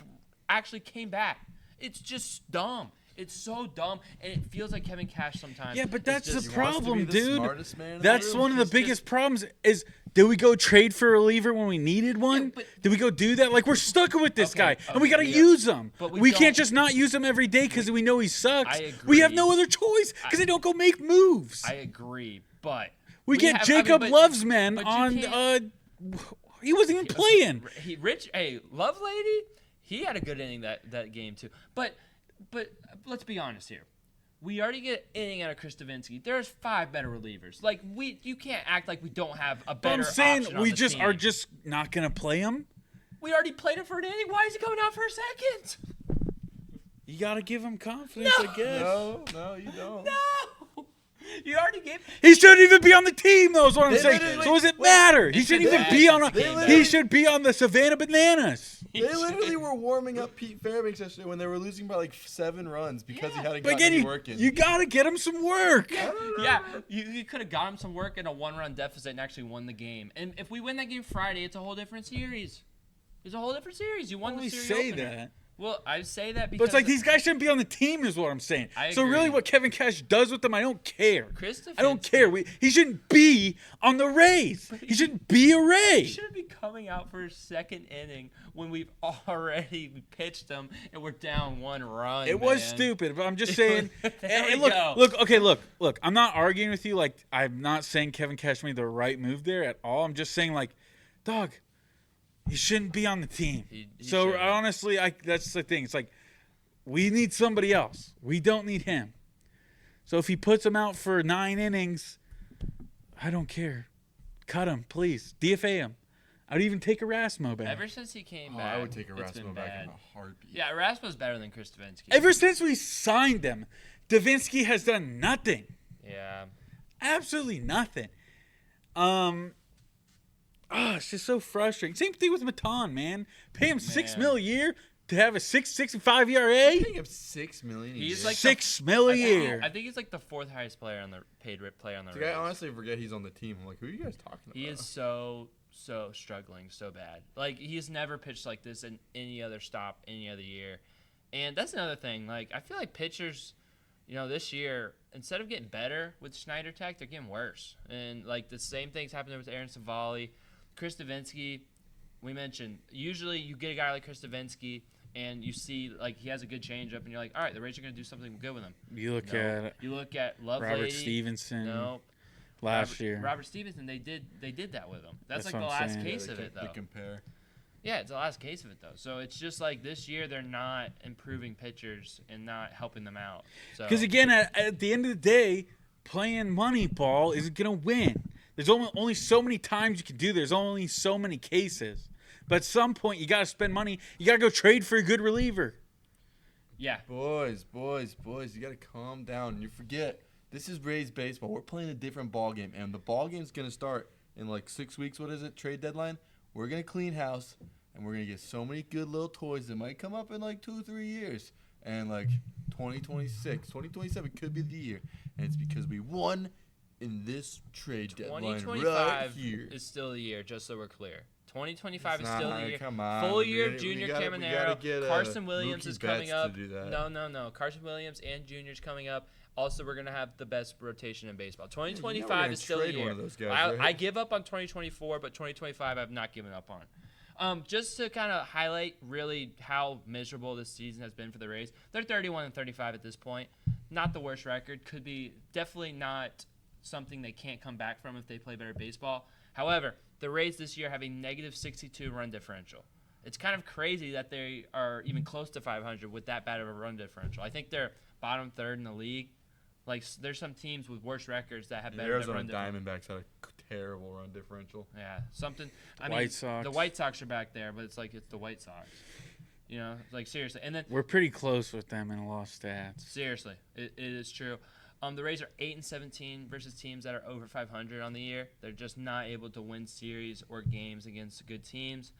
S2: actually came back. It's just dumb. It's so dumb, and it feels like Kevin Cash sometimes.
S1: Yeah, but that's the
S3: He
S1: problem,
S3: wants to be the
S1: dude.
S3: smartest man in the
S1: That's
S3: room.
S1: one of the
S3: He's
S1: biggest problems is, did we go trade for a reliever when we needed one?
S2: Yeah, but-
S1: did we go do that? Like, we're stuck with this
S2: Okay,
S1: guy, and we got to
S2: yeah.
S1: use him.
S2: But
S1: we
S2: we
S1: can't
S2: don't.
S1: just not use him every day because we know he sucks.
S2: I
S1: We have
S2: agree.
S1: no other choice because they don't go make moves.
S2: I agree, but
S1: we get
S2: have-
S1: Jacob
S2: but-
S1: Lovesman
S2: but you
S1: on.
S2: can't-
S1: He wasn't even playing.
S2: Love Lady, he had a good inning that game too. But let's be honest here. We already get an inning out of Chris Davinsky. There's 5 better relievers. Like you can't act like we don't have a
S1: But
S2: better.
S1: I'm saying
S2: option on
S1: we
S2: the
S1: just
S2: team.
S1: are just not gonna play him.
S2: We already played him for an inning. Why is he coming out for a second?
S1: You gotta give him confidence, I guess.
S3: No, you don't.
S2: No, you already gave.
S1: He shouldn't even be on the team, though. Is what I'm
S3: They
S1: saying.
S3: literally-
S1: So does it matter? He
S2: It's
S1: shouldn't
S2: been
S1: even
S2: bad
S1: be on.
S2: since he came
S1: He
S2: back.
S1: should be on the Savannah Bananas.
S3: They literally were warming up Pete Fairbanks yesterday when they were losing by like 7 runs because he hadn't
S1: But
S3: gotten
S1: again,
S3: any work in.
S1: you gotta get him some work.
S2: Yeah, you could have got him some work in a 1-run deficit and actually won the game. And if we win that game Friday, it's a whole different series. It's a whole different series. You won
S1: Only
S2: the series
S1: say
S2: opener.
S1: that.
S2: Well, I say that because
S1: But it's like these guys shouldn't be on the team, is what I'm saying.
S2: I
S1: So really,
S2: agree.
S1: what Kevin Cash does with them, I don't care.
S2: Chris
S1: I don't
S2: Davinsky-
S1: care. He shouldn't be on the Rays. He shouldn't be a
S2: He
S1: Ray.
S2: shouldn't be coming out for his second inning when we've already pitched him and we're down 1 run.
S1: It was
S2: man.
S1: stupid, but I'm just saying.
S2: There
S1: and
S2: we go.
S1: look. I'm not arguing with you. Like, I'm not saying Kevin Cash made the right move there at all. I'm just saying, like, dog, he shouldn't be on the team.
S2: He
S1: So
S2: shouldn't.
S1: honestly, that's the thing. It's like we need somebody else. We don't need him. So if he puts him out for 9 innings, I don't care. Cut him, please. DFA him. I'd even take Erasmo back.
S2: Ever since he came
S3: Oh,
S2: back,
S3: I would take
S2: it's been
S3: Erasmo back
S2: bad.
S3: in a heartbeat.
S2: Yeah, Erasmo's better than Chris Davinsky.
S1: Ever since we signed him, Davinsky has done nothing.
S2: Yeah.
S1: Absolutely nothing. It's just so frustrating. Same thing with Matan, man. Pay him $6
S2: Man.
S1: million a year to have a 6.65 ERA.
S3: Paying him $6 million. a
S2: He's
S3: year.
S2: like
S1: $6 million a year.
S2: I think he's like the 4th highest player on the paid player on the
S3: Like, I
S2: Rays.
S3: honestly forget he's on the team. I'm like, who are you guys talking about?
S2: He is so struggling so bad. Like he's never pitched like this in any other stop any other year. And that's another thing. Like I feel like pitchers, this year instead of getting better with Schneider Tech, they're getting worse. And like the same things happening with Aaron Savali, Chris Davinsky. We mentioned usually you get a guy like Chris Davinsky and you see like he has a good changeup and you're like, all right, the Rays are going to do something good with him.
S1: You look
S2: No.
S1: at
S2: You look at Love
S1: Robert
S2: Lady.
S1: Stevenson
S2: No.
S1: last year.
S2: Robert Stevenson, they did that with him. That's
S1: That's
S2: like the
S1: what I'm
S2: last
S1: saying.
S2: case
S3: they
S2: of it,
S3: They
S2: though.
S3: compare.
S2: Yeah, it's the last case of it, though. So it's just like this year they're not improving pitchers and not helping them out. So
S1: Because again, at the end of the day, playing money ball isn't going to win. There's only so many times you can do. There's only so many cases. But at some point, you got to spend money. You got to go trade for a good reliever.
S2: yeah,
S3: Boys, you got to calm down. You forget, this is Rays baseball. We're playing a different ball game, and the ball game's going to start in like 6 weeks. What is it? Trade deadline? We're going to clean house, and we're going to get so many good little toys that might come up in like 2 or 3 years. And like 2026, 2027 could be the year. And it's because we won in this trade deadline right
S2: 2025
S3: here.
S2: is still the year, just so we're clear. 2025
S3: It's
S2: is still
S3: not,
S2: the year.
S3: come on.
S2: Full year of
S3: We
S2: Junior
S3: gotta- we
S2: Caminero.
S3: gotta get,
S2: Carson Williams
S3: Mookie
S2: is coming
S3: Betts
S2: up.
S3: to do that.
S2: No. Carson Williams and Junior's coming up. Also, we're going to have the best rotation in baseball.
S3: You know we're
S2: 2025
S3: gonna
S2: is still the
S3: trade one
S2: year.
S3: of those guys,
S2: I
S3: right?
S2: give up on 2024, but 2025 I've not given up on. Just to kind of highlight really how miserable this season has been for the Rays. They're 31-35 at this point. Not the worst record. Could be definitely not something they can't come back from if they play better baseball. However, the Rays this year have a negative 62 run differential. It's kind of crazy that they are even close to 500 with that bad of a run differential. I think they're bottom third in the league. Like, there's some teams with worse records that have better
S3: Arizona
S2: run differential.
S3: Diamondbacks had a terrible run differential.
S2: Yeah, something.
S1: White Sox.
S2: The White Sox are back there, but it's like it's the White Sox. You know, like seriously. And then
S1: We're pretty close with them in lost stats.
S2: seriously, it is true. The Rays are 8-17 versus teams that are over 500 on the year. They're just not able to win series or games against good teams.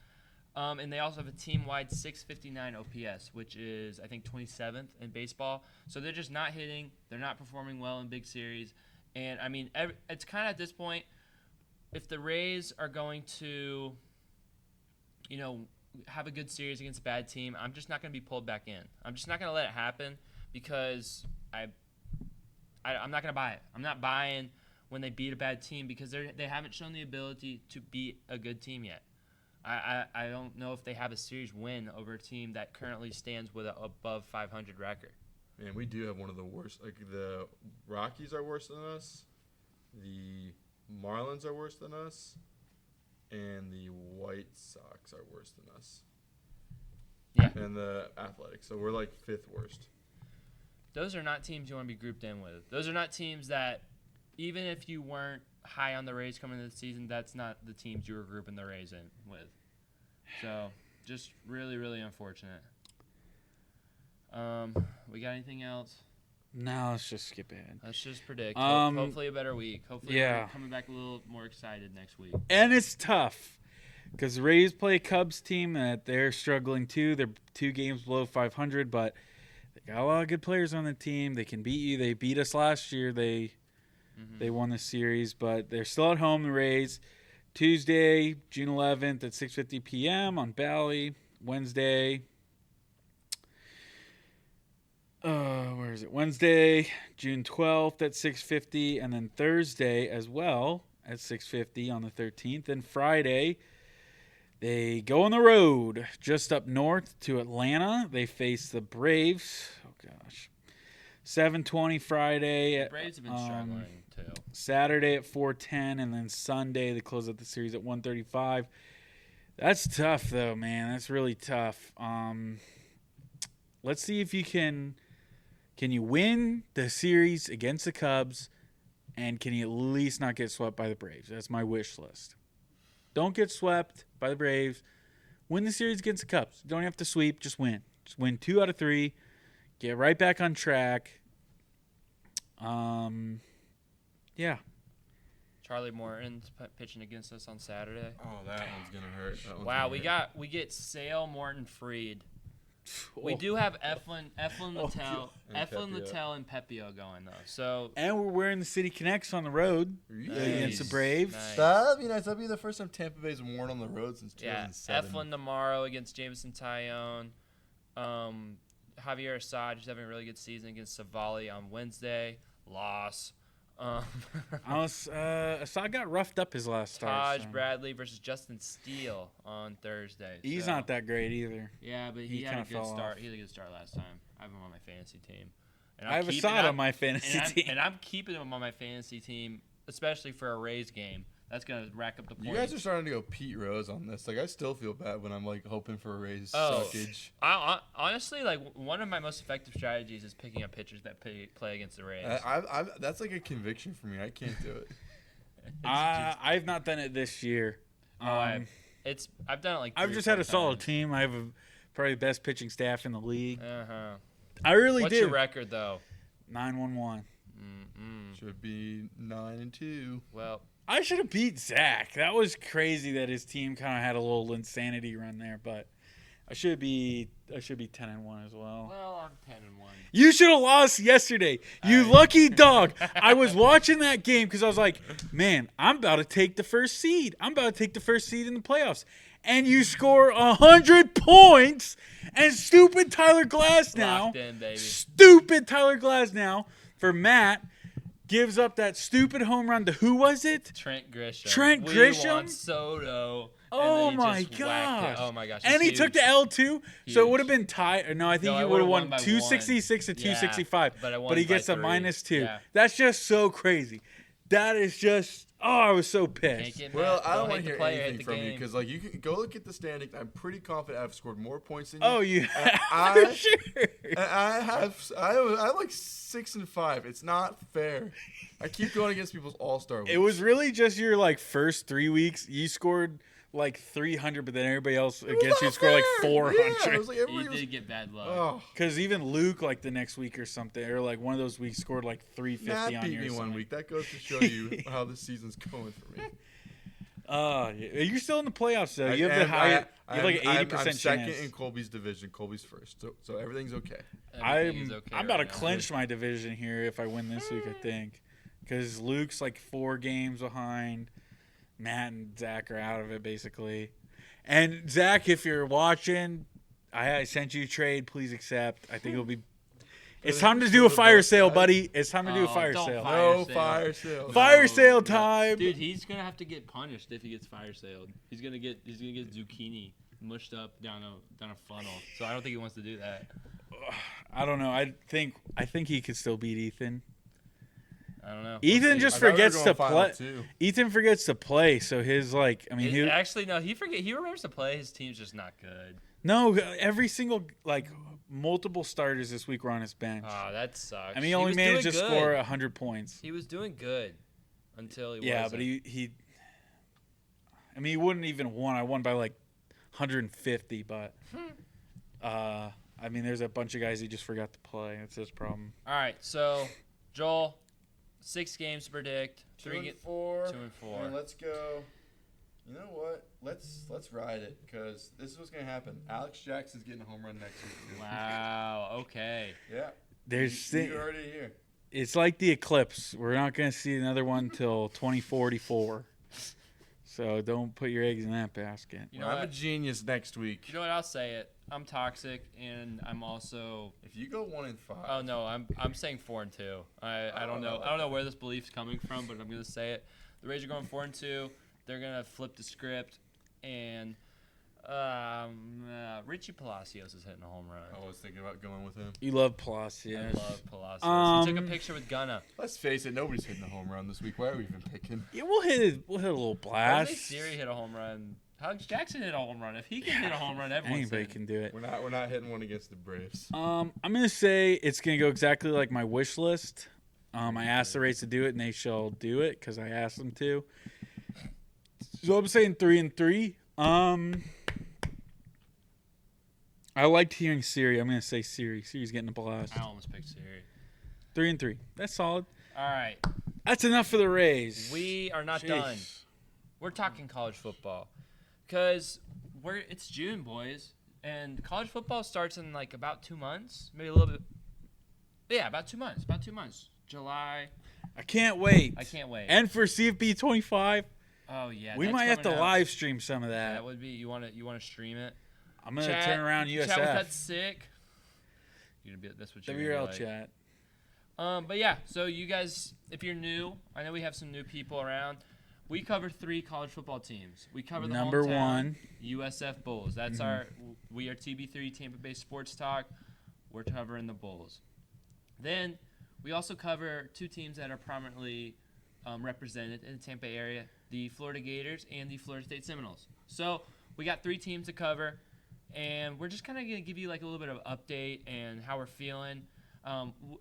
S2: And they also have a team-wide 659 OPS, which is, I think, 27th in baseball. So they're just not hitting. They're not performing well in big series. And, I mean, it's kind of at this point, if the Rays are going to, you know, have a good series against a bad team, I'm just not going to be pulled back in. I'm just not going to let it happen because I'm not going to buy it. I'm not buying when they beat a bad team because they haven't shown the ability to beat a good team yet. I don't know if they have a series win over a team that currently stands with an above 500 record.
S3: Man, we do have one of the worst. Like, the Rockies are worse than us. The Marlins are worse than us. And the White Sox are worse than us.
S2: Yeah.
S3: And the Athletics. So we're like 5th worst.
S2: Those are not teams you want to be grouped in with. Those are not teams that, even if you weren't high on the Rays coming into the season, that's not the teams you were grouping the Rays in with. So, just really, really unfortunate. We got anything else?
S1: No, let's just skip ahead.
S2: Let's just predict. Hopefully a better week. Hopefully we're coming back a little more excited next week.
S1: And it's tough because the Rays play a Cubs team that they're struggling too. They're 2 games below 500, but they got a lot of good players on the team. They can beat you. They beat us last year. They won the series, but they're still at home, the Rays. Tuesday, June 11th at 6:50 p.m. on Bally. Wednesday, where is it? Wednesday, June 12th at 6:50, and then Thursday as well at 6:50 on the 13th. And Friday, they go on the road just up north to Atlanta. They face the Braves. Oh, gosh. 7:20 Friday.
S2: The Braves have been struggling, too.
S1: Saturday at 4:10, and then Sunday they close out the series at 1:35. That's tough, though, man. That's really tough. Let's see if you can you win the series against the Cubs, and can you at least not get swept by the Braves? That's my wish list. Don't get swept by the Braves. Win the series against the Cubs. You don't have to sweep. Just win. Just win 2 out of 3. Get right back on track. Yeah.
S2: Charlie Morton's pitching against us on Saturday.
S3: Oh, that one's going to hurt.
S2: Wow, we get Sale, Morton, Fried. We do have Eflin, Littell, and Pepio going though. So
S1: and we're wearing the City Connects on the road against the Braves.
S2: Nice.
S3: That'd be nice. That'd be the first time Tampa Bay's worn on the road since 2007.
S2: Eflin tomorrow against Jameson Tyone. Javier Assad is having a really good season against Savali on Wednesday. Loss.
S1: Assad got roughed up his last start.
S2: Taj Bradley versus Justin Steele on Thursday.
S1: He's not that great either.
S2: Yeah, but he had a good start. He had a good start last time. I have him on my fantasy team. And
S1: I have Assad on my fantasy team.
S2: And I'm keeping him on my fantasy team, especially for a Rays game. That's going to rack up the points.
S3: You guys are starting to go Pete Rose on this. Like, I still feel bad when I'm, like, hoping for a Rays
S2: suckage.
S3: suckage.
S2: Honestly, like, one of my most effective strategies is picking up pitchers that play against the Rays.
S3: That's, like, a conviction for me. I can't do it.
S1: I've not done it this year.
S2: I've done it, like,
S1: I've just had a solid team. I have probably the best pitching staff in the league.
S2: Uh-huh.
S1: I really do.
S2: What's your record, though?
S1: 9-1-1.
S3: Should be 9-2.
S2: Well,
S1: I should have beat Zach. That was crazy that his team kind of had a little insanity run there, but I should be 10-1 as well.
S2: Well, I'm 10-1.
S1: You should have lost yesterday. You lucky dog. I was watching that game because I was like, man, I'm about to take the first seed. I'm about to take the first seed in the playoffs. And you score 100 points, and stupid Tyler Glasnow, stupid Tyler Glasnow for Matt, gives up that stupid home run to who was it?
S2: Trent Grisham.
S1: Grisham?
S2: We want Soto.
S1: Oh my gosh.
S2: Oh my gosh.
S1: And he took the L2, so it would have been tied. No, I think he would have won
S2: by
S1: 266 to 265.
S2: But
S1: he gets a -2.
S2: Yeah.
S1: That's just so crazy. That is just Oh, I was so
S2: Can't
S1: pissed.
S2: get
S3: Well,
S2: mad.
S3: I don't
S2: hate
S3: want
S2: the
S3: to hear
S2: player, hate
S3: anything
S2: the
S3: from you
S2: game.
S3: because, like, you can go look at the standings. I'm pretty confident I've scored more points than you.
S1: Oh, you
S3: And
S1: have for sure.
S3: And I'm like 6-5. It's not fair. I keep going against people's all-star weeks.
S1: It was really just your like first 3 weeks. You scored like 300, but then everybody else
S3: It was
S1: against you
S3: not
S1: scored like
S3: fair.
S1: 400.
S3: Yeah, it was like
S2: You
S3: everybody was.
S2: did get bad luck.
S3: Oh,
S1: Because even Luke, like the next week or something, or like one of those weeks, scored like 350
S3: Matt
S1: on
S3: beat
S1: you.
S3: me
S1: or
S3: one
S1: something.
S3: week. That goes to show you how the season's going for me.
S1: Yeah. You're still in the playoffs though. You have the higher. You have like an 80%
S3: I'm
S1: chance.
S3: second in Colby's division. Colby's first, so everything's okay.
S2: Everything is okay
S1: I'm about to
S2: right now.
S1: clinch my division here if I win this week. I think because Luke's like 4 games behind. Matt and Zach are out of it basically. And Zach, if you're watching, I sent you a trade. Please accept. I think it'll be. It's time to do a fire sale, buddy. It's time to do a fire
S2: don't
S1: sale.
S2: fire
S3: No
S2: sale.
S3: fire sale.
S1: Fire sale
S2: No.
S1: time.
S2: Dude, he's gonna have to get punished if he gets fire sailed. He's gonna get zucchini mushed up down a funnel. So I don't think he wants to do that.
S1: I don't know. I think he could still beat Ethan.
S2: I don't know.
S1: Ethan
S2: We'll see.
S1: just
S3: I thought we were
S1: forgets
S3: going
S1: to
S3: final
S1: play.
S3: two.
S1: Ethan forgets to play, so his like. I mean, he
S2: Actually, no. He remembers to play. His team's just not good.
S1: no every single like multiple starters this week were on his bench.
S2: Oh, that sucks.
S1: I mean, he only
S2: was
S1: managed to
S2: doing
S1: score
S2: good.
S1: 100 points.
S2: He was doing good until he
S1: Yeah,
S2: wasn't.
S1: but he. I mean, he wouldn't even won. I won by like 150, but. I mean, there's a bunch of guys he just forgot to play. That's his problem.
S2: All right, so Joel, 6 games to predict.
S3: 2 and 4.
S2: 2 and 4.
S3: And let's go. You know what? Let's ride it because this is what's gonna happen. Alex Jackson's getting a home run next week. Too.
S2: Wow. Okay.
S3: Yeah.
S1: There's
S3: You heard it here.
S1: It's like the eclipse. We're not going to see another one till 2044. So don't put your eggs in that basket.
S2: You know
S3: I'm a
S2: what?
S3: genius next week.
S2: You know what? I'll say it. I'm toxic, and I'm also.
S3: If you go 1 and 5.
S2: Oh no, I'm saying 4 and 2. I don't know. I don't know where this belief's coming from, but I'm gonna say it. The Rays are going 4 and 2. They're gonna flip the script, and Richie Palacios is hitting a home run.
S3: I was thinking about going with him.
S1: You love Palacios.
S2: I love Palacios. He took a picture with Gunna.
S3: Let's face it, nobody's hitting a home run this week. Why are we even picking?
S1: Yeah, we'll hit a little blast.
S2: Jose Siri hit a home run. Alex Jackson hit a home run. If he can hit a home run, everyone's
S1: Anybody
S2: hitting.
S1: can do it.
S3: We're not hitting one against the Braves.
S1: I'm gonna say it's gonna go exactly like my wish list. I asked the Rays to do it, and they shall do it because I asked them to. So I'm saying 3 and 3. I liked hearing Siri. I'm gonna say Siri. Siri's getting a blast.
S2: I almost picked Siri.
S1: 3 and 3. That's solid.
S2: All right,
S1: That's enough for the Rays.
S2: we are not
S1: Jeez.
S2: done. We're talking college football because it's June, boys, and college football starts in like about 2 months, maybe a little bit. Yeah, about 2 months. About 2 months. July.
S1: I can't wait.
S2: I can't wait.
S1: And for CFB 25,
S2: oh yeah,
S1: we
S2: that's
S1: might have to
S2: coming out.
S1: live stream some of that.
S2: That would be you want to stream it.
S1: I'm gonna
S2: Chat,
S1: turn around
S2: Chat, was that
S1: USF.
S2: sick? That's what you're
S1: WRL
S2: gonna be like.
S1: chat.
S2: But yeah, so you guys, if you're new, I know we have some new people around. We cover 3 college football teams. We cover the
S1: Number
S2: hometown
S1: 1.
S2: USF Bulls. That's we are TB3 Tampa Bay Sports Talk. We're covering the Bulls. Then we also cover 2 teams that are prominently represented in the Tampa area: the Florida Gators and the Florida State Seminoles. So we got 3 teams to cover, and we're just kind of gonna give you like a little bit of update and how we're feeling.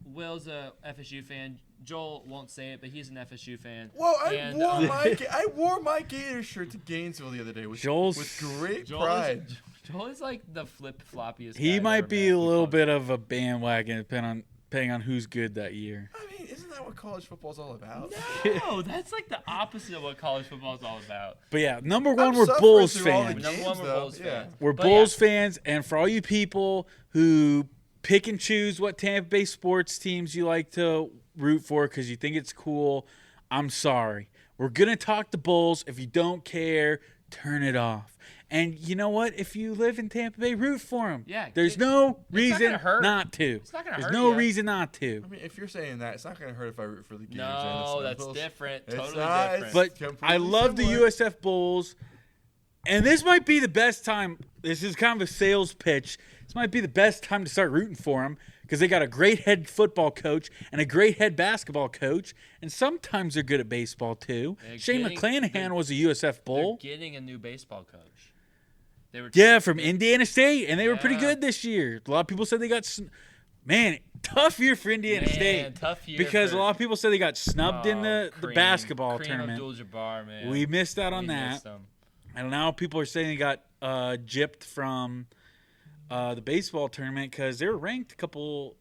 S2: Will's a FSU fan. Joel won't say it, but he's an FSU fan.
S3: Whoa!
S2: And,
S3: I wore my Gator shirt to Gainesville the other day with great pride.
S2: Joel is like the flip-floppiest.
S1: He
S2: guy I've
S1: might
S2: ever
S1: be
S2: met.
S1: a little bit of a bandwagon, depending on who's good that year.
S3: I mean, isn't that what college football's all about?
S2: No, that's like the opposite of what college football is all about.
S1: But yeah, number 1,
S3: I'm
S1: we're
S3: suffering
S1: Bulls
S3: through all the
S1: fans.
S2: Number
S3: games,
S2: 1, we're
S3: though.
S2: Bulls
S3: Yeah.
S2: fans.
S1: We're
S2: But
S1: Bulls
S2: yeah.
S1: fans, and for all you people who pick and choose what Tampa Bay sports teams you like to root for because you think it's cool, I'm sorry. We're going to talk the Bulls. If you don't care, turn it off. And you know what? If you live in Tampa Bay, root for them.
S2: Yeah,
S1: There's no
S2: not
S1: reason
S2: gonna hurt.
S1: not to.
S2: It's not gonna
S1: There's
S2: hurt
S1: no
S2: ya.
S1: reason not to.
S3: I mean, if you're saying that, it's not going to hurt if I root for the Gators.
S2: No,
S3: and the
S2: that's
S3: Seminoles.
S2: different.
S3: It's
S2: Totally
S3: not,
S2: different.
S3: it's
S1: But
S3: completely
S1: I love
S3: similar.
S1: the USF Bulls. And this might be the best time. This is kind of a sales pitch. This might be the best time to start rooting for them because they got a great head football coach and a great head basketball coach, and sometimes they're good at baseball too. Shane McClanahan was a USF Bull.
S2: They're getting a new baseball coach.
S1: From Indiana State, and they were pretty good this year. A lot of people said they got tough year for Indiana State.
S2: Tough year
S1: because a lot of people said they got snubbed in the basketball tournament.
S2: Abdul-Jabbar, man.
S1: We missed out on that. And now people are saying they got gypped from the baseball tournament because they were ranked a couple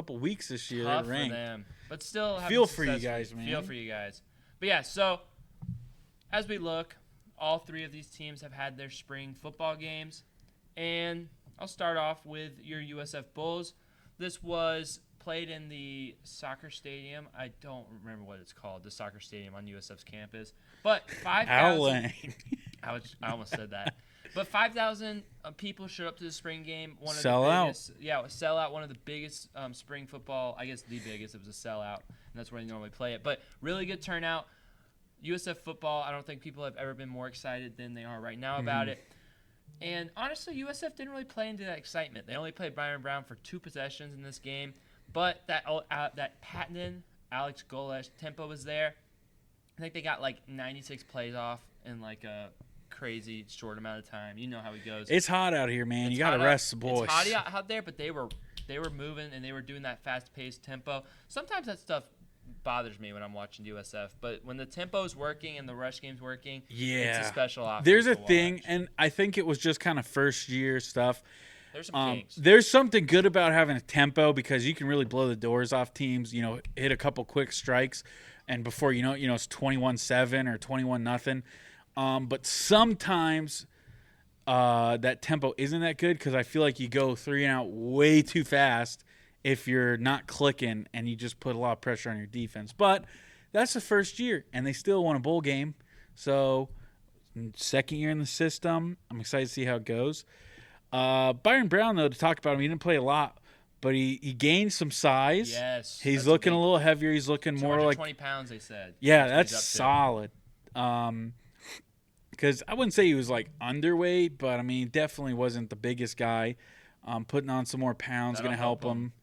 S1: weeks this year.
S2: Tough
S1: they were ranked.
S2: for them. But still,
S1: feel for you guys, man.
S2: Feel for you guys. But yeah, so as we look, all three of these teams have had their spring football games. And I'll start off with your USF Bulls. This was played in the soccer stadium. I don't remember what it's called, the soccer stadium on USF's campus. But 5,000. I almost said that. But 5,000 people showed up to the spring game. One of the biggest, sellout. One of the biggest spring football. I guess the biggest. It was a sellout, and that's where they normally play it. But really good turnout. USF football. I don't think people have ever been more excited than they are right now about it. And honestly, USF didn't really play into that excitement. They only played Byron Brown for 2 possessions in this game. But that patented Alex Golesh tempo was there. I think they got like 96 plays off in like a crazy short amount of time. You know how he goes.
S1: It's hot out here, man. You got to rest the boys.
S2: It's hot out there, but they were moving and they were doing that fast-paced tempo. Sometimes that stuff bothers me when I'm watching USF, but when the tempo's working and the rush game's working, it's a special offense.
S1: There's a thing, and I think it was just kind of first-year stuff.
S2: There's some kinks.
S1: There's something good about having a tempo because you can really blow the doors off teams, hit a couple quick strikes, and before you know it's 21-7 or 21-0. But sometimes that tempo isn't that good because I feel like you go 3 and out way too fast if you're not clicking and you just put a lot of pressure on your defense. But that's the first year, and they still won a bowl game. So second year in the system, I'm excited to see how it goes. Byron Brown, though, to talk about him, he didn't play a lot, but he gained some size.
S2: Yes.
S1: He's looking a little heavier. He's looking more like
S2: 20 pounds, they said.
S1: Yeah, that's solid. Because I wouldn't say he was like underweight, but I mean, definitely wasn't the biggest guy. Putting on some more pounds going to help him.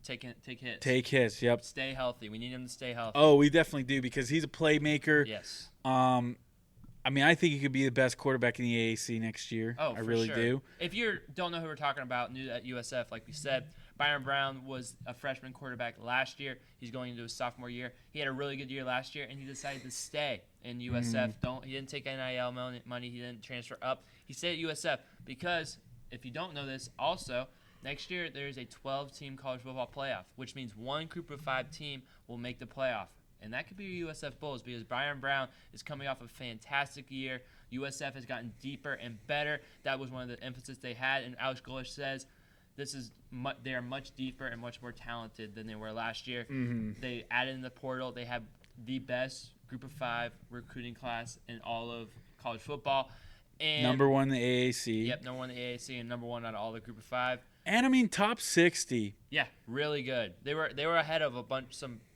S2: Take hits.
S1: Take hits, yep.
S2: Stay healthy. We need him to stay healthy.
S1: Oh, we definitely do because he's a playmaker.
S2: Yes.
S1: I mean, I think he could be the best quarterback in the AAC next year.
S2: Oh,
S1: I really do.
S2: If you don't know who we're talking about, new at USF, like we said, Byron Brown was a freshman quarterback last year. He's going into his sophomore year. He had a really good year last year, and he decided to stay in USF. He didn't take NIL money. He didn't transfer up. He stayed at USF because, if you don't know this, also, next year there's a 12-team college football playoff, which means one group of 5 team will make the playoff. And that could be your USF Bulls because Byron Brown is coming off a fantastic year. USF has gotten deeper and better. That was one of the emphasis they had. And Alex Golesh says they are much deeper and much more talented than they were last year. Mm-hmm. They added in the portal. They have the best group of 5 recruiting class in all of college football. And
S1: number 1 in the AAC.
S2: Yep, number 1 in the AAC and number 1 out of all the group of 5.
S1: And I mean, top 60.
S2: Yeah, really good. They were ahead of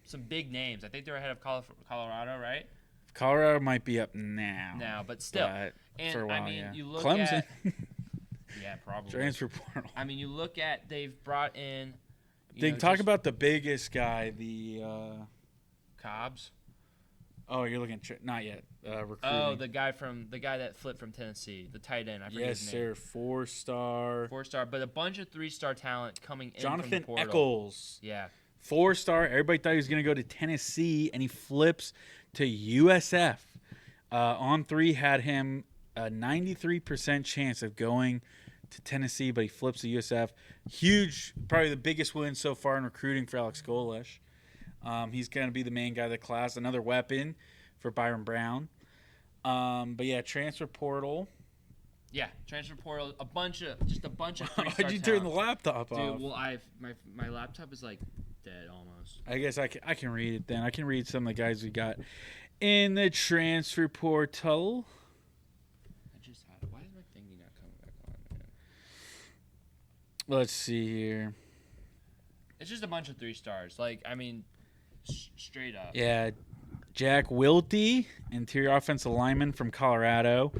S2: some big names. I think they were ahead of Colorado, right?
S1: Colorado might be up now.
S2: But still.
S1: And for a while,
S2: you look
S1: Clemson.
S2: at yeah, probably.
S1: Transfer portal.
S2: I mean, you look at they've brought in.
S1: Talk about the biggest guy, the
S2: Cobbs.
S1: Oh, you're looking at not yet. Recruiting.
S2: Oh, the guy that flipped from Tennessee, the tight end. I forget his name.
S1: Yes, sir. 4-star.
S2: 4-star, but a bunch of 3-star talent coming in
S1: Jonathan
S2: from the portal.
S1: Eccles.
S2: Yeah.
S1: 4-star. Everybody thought he was going to go to Tennessee, and he flips to USF. On 3 had him a 93% chance of going to Tennessee, but he flips to USF. Huge, probably the biggest win so far in recruiting for Alex Golesh. He's going to be the main guy of the class. Another weapon for Byron Brown. But yeah, transfer portal.
S2: Yeah, transfer portal. A bunch of 3-star
S1: Why'd you turn the laptop off?
S2: Dude, well, my laptop is like dead almost.
S1: I guess I can read it then. I can read some of the guys we got in the transfer portal.
S2: I just had it. Why is my thingy not coming back on, man?
S1: Let's see here.
S2: It's just a bunch of 3-stars. Like, I mean, straight up.
S1: Yeah, Jack Wilty, interior offensive lineman from Colorado.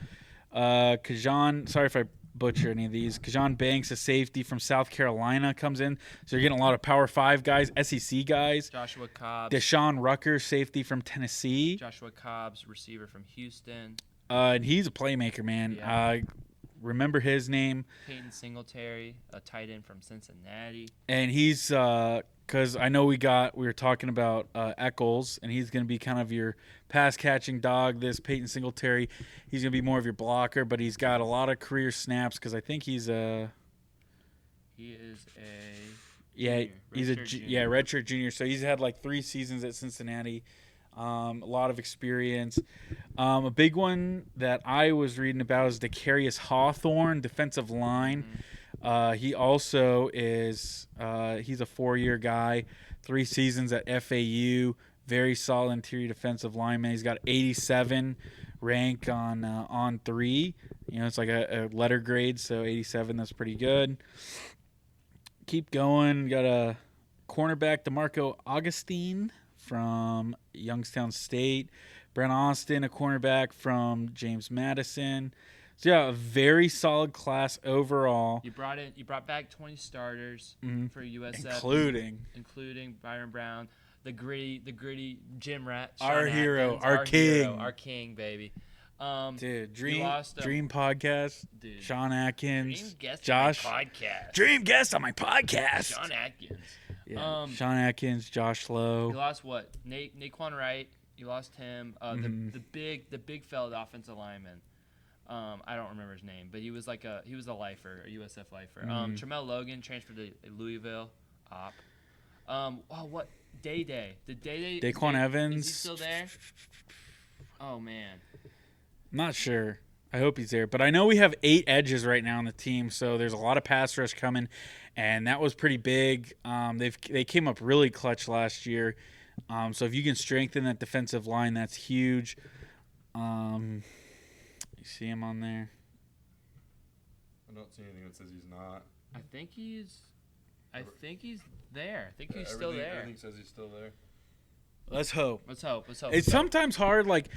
S1: Kajan, sorry if I butcher any of these. Kajon Banks, a safety from South Carolina, comes in. So you're getting a lot of Power 5 guys, SEC guys.
S2: Joshua Cobbs.
S1: Deshaun Rucker, safety from Tennessee.
S2: Joshua Cobbs, receiver from Houston.
S1: And he's a playmaker, man.
S2: Yeah.
S1: Remember his name.
S2: Peyton Singletary, a tight end from Cincinnati.
S1: And he's because I know we were talking about Eccles, and he's going to be kind of your pass catching dog. This Peyton Singletary, he's going to be more of your blocker, but he's got a lot of career snaps because I think he's a.
S2: He is a.
S1: Yeah,
S2: junior,
S1: he's a
S2: junior.
S1: redshirt junior. So he's had like 3 seasons at Cincinnati. A lot of experience. A big one that I was reading about is Decarius Hawthorne, defensive line. He also is he's a 4-year guy, 3 seasons at FAU. Very solid interior defensive lineman. He's got 87 rank on 3. It's like a letter grade, so 87. That's pretty good. Keep going. Got a cornerback, DeMarco Augustine from Youngstown State. Brent Austin, a cornerback from James Madison. So yeah, a very solid class overall.
S2: You brought back 20 starters for USF, including Byron Brown, the gritty gym rat, Sean
S1: our hero,
S2: Atkins,
S1: our king,
S2: hero, our king, baby.
S1: Dude, dream podcast.
S2: Dude,
S1: Sean Atkins,
S2: dream guest
S1: Josh,
S2: on my podcast.
S1: Dream guest on my podcast.
S2: Sean Atkins.
S1: Yeah. Sean Atkins, Josh Lowe.
S2: You lost what? Naquan Wright. You lost him. The big fella, the offensive lineman. I don't remember his name, but he was a lifer, a USF lifer. Tramel Logan transferred to Louisville. What? Day.
S1: Daquan Evans.
S2: Is he still there? Oh man.
S1: I'm not sure. I hope he's there. But I know we have 8 edges right now on the team, so there's a lot of pass rush coming, and that was pretty big. They came up really clutch last year. So if you can strengthen that defensive line, that's huge. You see him on there?
S3: I don't see anything that says he's not.
S2: I think he's there. I think he's still there.
S3: Everything says he's still there.
S1: Let's hope. It's sometimes hard, like,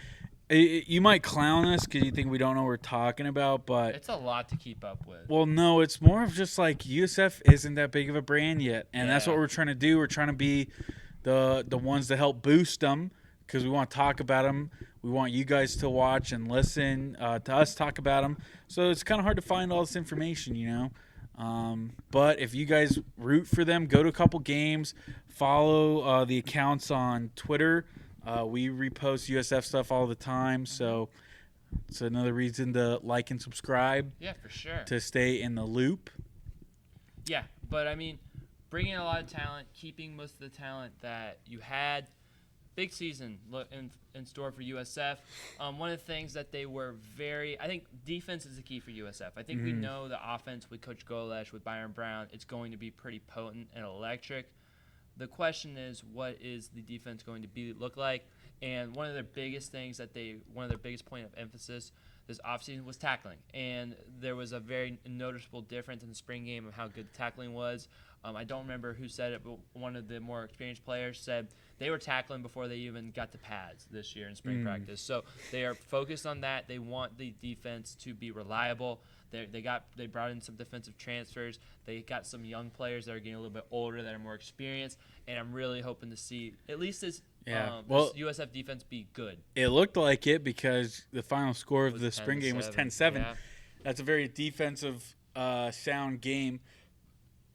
S1: you might clown us because you think we don't know what we're talking about, but
S2: it's a lot to keep up with.
S1: Well, no, it's more of just like USF isn't that big of a brand yet, and that's what we're trying to do. We're trying to be the ones that help boost them because we want to talk about them. We want you guys to watch and listen to us talk about them. So it's kind of hard to find all this information, But if you guys root for them, go to a couple games, follow the accounts on Twitter. We repost USF stuff all the time, so it's another reason to like and subscribe.
S2: Yeah, for sure.
S1: To stay in the loop.
S2: Yeah, but I mean, bringing a lot of talent, keeping most of the talent that you had. Big season in store for USF. One of the things that they were I think defense is the key for USF. I think we know the offense with Coach Golesh, with Byron Brown, it's going to be pretty potent and electric. The question is, what is the defense going to look like? And one of their biggest things one of their biggest point of emphasis this offseason was tackling. And there was a very noticeable difference in the spring game of how good the tackling was. I don't remember who said it, but one of the more experienced players said they were tackling before they even got the pads this year in spring practice. So they are focused on that. They want the defense to be reliable. They brought in some defensive transfers. They got some young players that are getting a little bit older, that are more experienced, and I'm really hoping to see at least this USF defense be good.
S1: It looked like it because the final score of the spring game was 10-7.
S2: Yeah.
S1: That's a very defensive, sound game.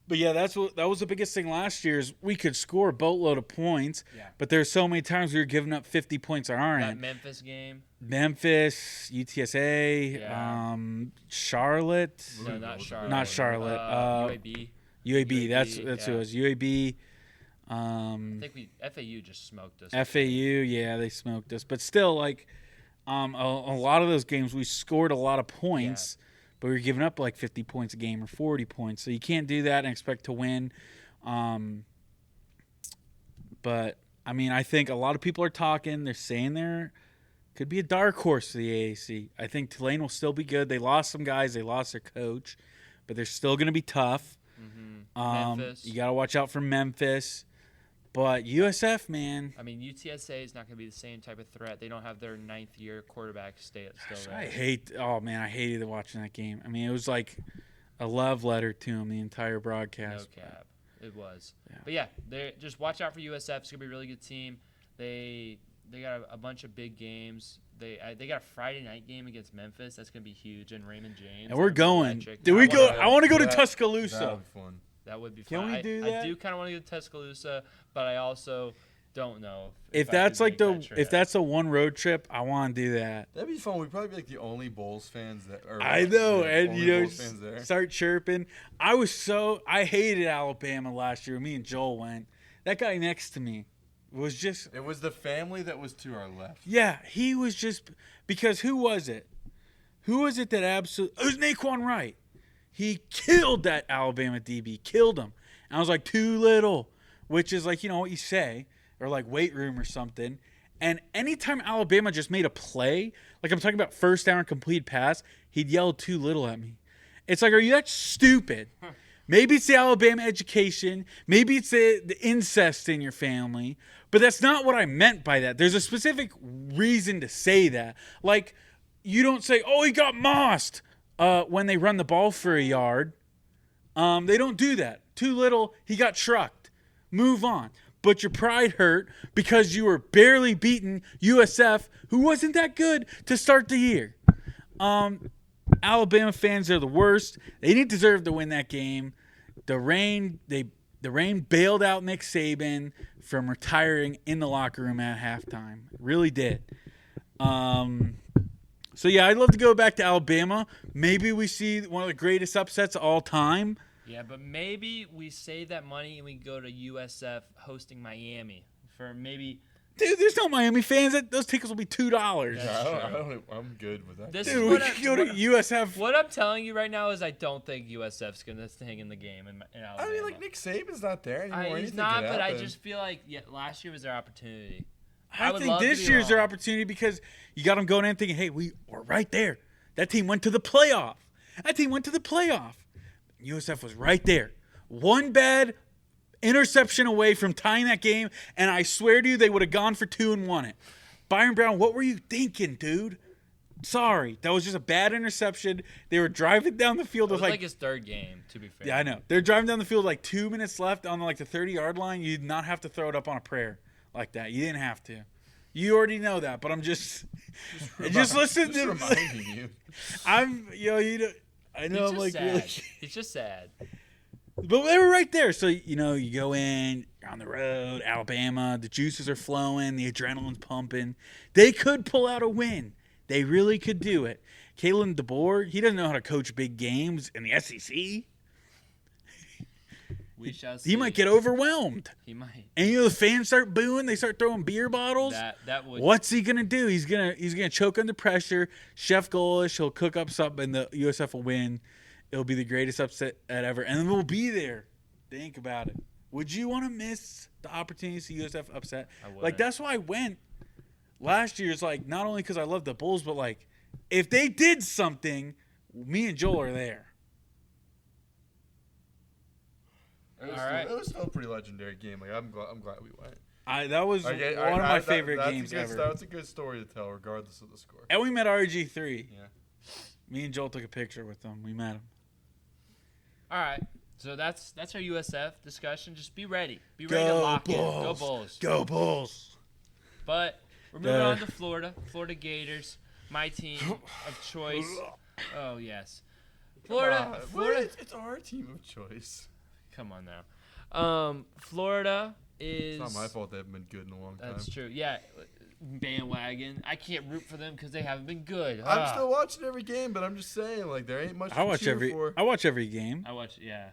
S1: But yeah, that was the biggest thing last year is we could score a boatload of points, but there's so many times we were giving up 50 points on our end.
S2: Memphis game.
S1: Memphis, UTSA, Charlotte.
S2: No, not Charlotte.
S1: Not Charlotte. UAB. That's who it was. UAB.
S2: I think FAU just smoked us.
S1: FAU, yeah, they smoked us. But still, like, a lot of those games we scored a lot of points. Yeah. But we were giving up like 50 points a game or 40 points. So you can't do that and expect to win. But, I mean, I think a lot of people are talking. They're saying there could be a dark horse to the AAC. I think Tulane will still be good. They lost some guys. They lost their coach. But they're still going to be tough.
S2: Memphis.
S1: You got to watch out for Memphis. But USF, man.
S2: I mean, UTSA is not going to be the same type of threat. They don't have their 9th-year quarterback still there.
S1: I hated watching that game. I mean, it was like a love letter to him the entire broadcast.
S2: No cap. It was. Yeah. But, yeah, just watch out for USF. It's going to be a really good team. They got a bunch of big games. They got a Friday night game against Memphis. That's going to be huge. And Raymond James.
S1: And we're going. Do we go? I want to go to Tuscaloosa.
S3: That would be fun.
S2: That would be fun.
S1: Can we do that?
S2: I do kind of want to go to Tuscaloosa, but I also don't know
S1: if that's like that's a one road trip. I want to do that.
S3: That'd be fun. We'd probably be like the only Bulls fans that.
S1: I know, and start chirping. I hated Alabama last year. Me and Joel went. That guy next to me was just.
S3: It was the family that was to our left.
S1: Yeah, he was just because who was it? Who was it that absolutely? It was Naquan Wright. He killed that Alabama DB, killed him. And I was like, too little, which is like, what you say, or like weight room or something. And anytime Alabama just made a play, like I'm talking about first down complete pass, he'd yell too little at me. It's like, are you that stupid? Maybe it's the Alabama education. Maybe it's the incest in your family. But that's not what I meant by that. There's a specific reason to say that. Like, you don't say, oh, he got mossed. When they run the ball for a yard, they don't do that. Too little, he got trucked. Move on. But your pride hurt because you were barely beating USF, who wasn't that good to start the year. Alabama fans are the worst. They didn't deserve to win that game. The rain bailed out Nick Saban from retiring in the locker room at halftime. It really did. So, yeah, I'd love to go back to Alabama. Maybe we see one of the greatest upsets of all time.
S2: Yeah, but maybe we save that money and we go to USF hosting Miami for maybe.
S1: Dude, there's no Miami fans. Those tickets will be $2.
S3: Yeah, I'm good with that.
S1: Dude, we could go to USF.
S2: What I'm telling you right now is I don't think USF's going to hang in the game in Alabama.
S3: I mean, like, Nick Saban's not there anymore.
S2: He's not, but I just feel like last year was their opportunity.
S1: I think this year's their opportunity because you got them going in thinking, hey, we're right there. That team went to the playoff. USF was right there. One bad interception away from tying that game, and I swear to you, they would have gone for 2 and won it. Byron Brown, what were you thinking, dude? Sorry. That was just a bad interception. They were driving down the field with
S2: like his third game, to be fair.
S1: Yeah, I know. They're driving down the field like 2 minutes left on like the 30-yard line. You did not have to throw it up on a prayer like that. You didn't have to. You already know that, but I'm just listen to
S3: reminding you.
S1: I know I'm like
S2: sad.
S1: really.
S2: It's just sad.
S1: But they were right there. So, you go in, you're on the road, Alabama, the juices are flowing, the adrenaline's pumping. They could pull out a win. They really could do it. Kalen DeBoer, he doesn't know how to coach big games in the SEC.
S2: We shall see.
S1: He might get overwhelmed.
S2: He might.
S1: And the fans start booing. They start throwing beer bottles.
S2: That would.
S1: What's he gonna do? He's gonna choke under pressure. Chef Golish, he'll cook up something. And the USF will win. It'll be the greatest upset ever, and then we'll be there. Think about it. Would you want to miss the opportunity to see USF upset?
S2: I would.
S1: Like that's why I went last year. It's like not only because I love the Bulls, but like if they did something, me and Joel are there.
S3: It was still a pretty legendary game. Like I'm glad we went.
S1: That was one of my favorite games ever.
S3: That's a good story to tell, regardless of the score.
S1: And we met RG3.
S3: Yeah.
S1: Me and Joel took a picture with them. We met him.
S2: All right. So that's our USF discussion. Just be ready. Be ready to lock in. Go Bulls.
S1: Go Bulls.
S2: But we're moving on to Florida. Florida Gators, my team of choice. Oh, yes. Florida.
S3: It's our team of choice.
S2: Come on now. Florida is.
S3: It's not my fault they haven't been good in a long time.
S2: That's true. Yeah. Bandwagon. I can't root for them because they haven't been good.
S3: I'm still watching every game, but I'm just saying, like, there ain't much to cheer for.
S1: I watch every game.
S2: Yeah.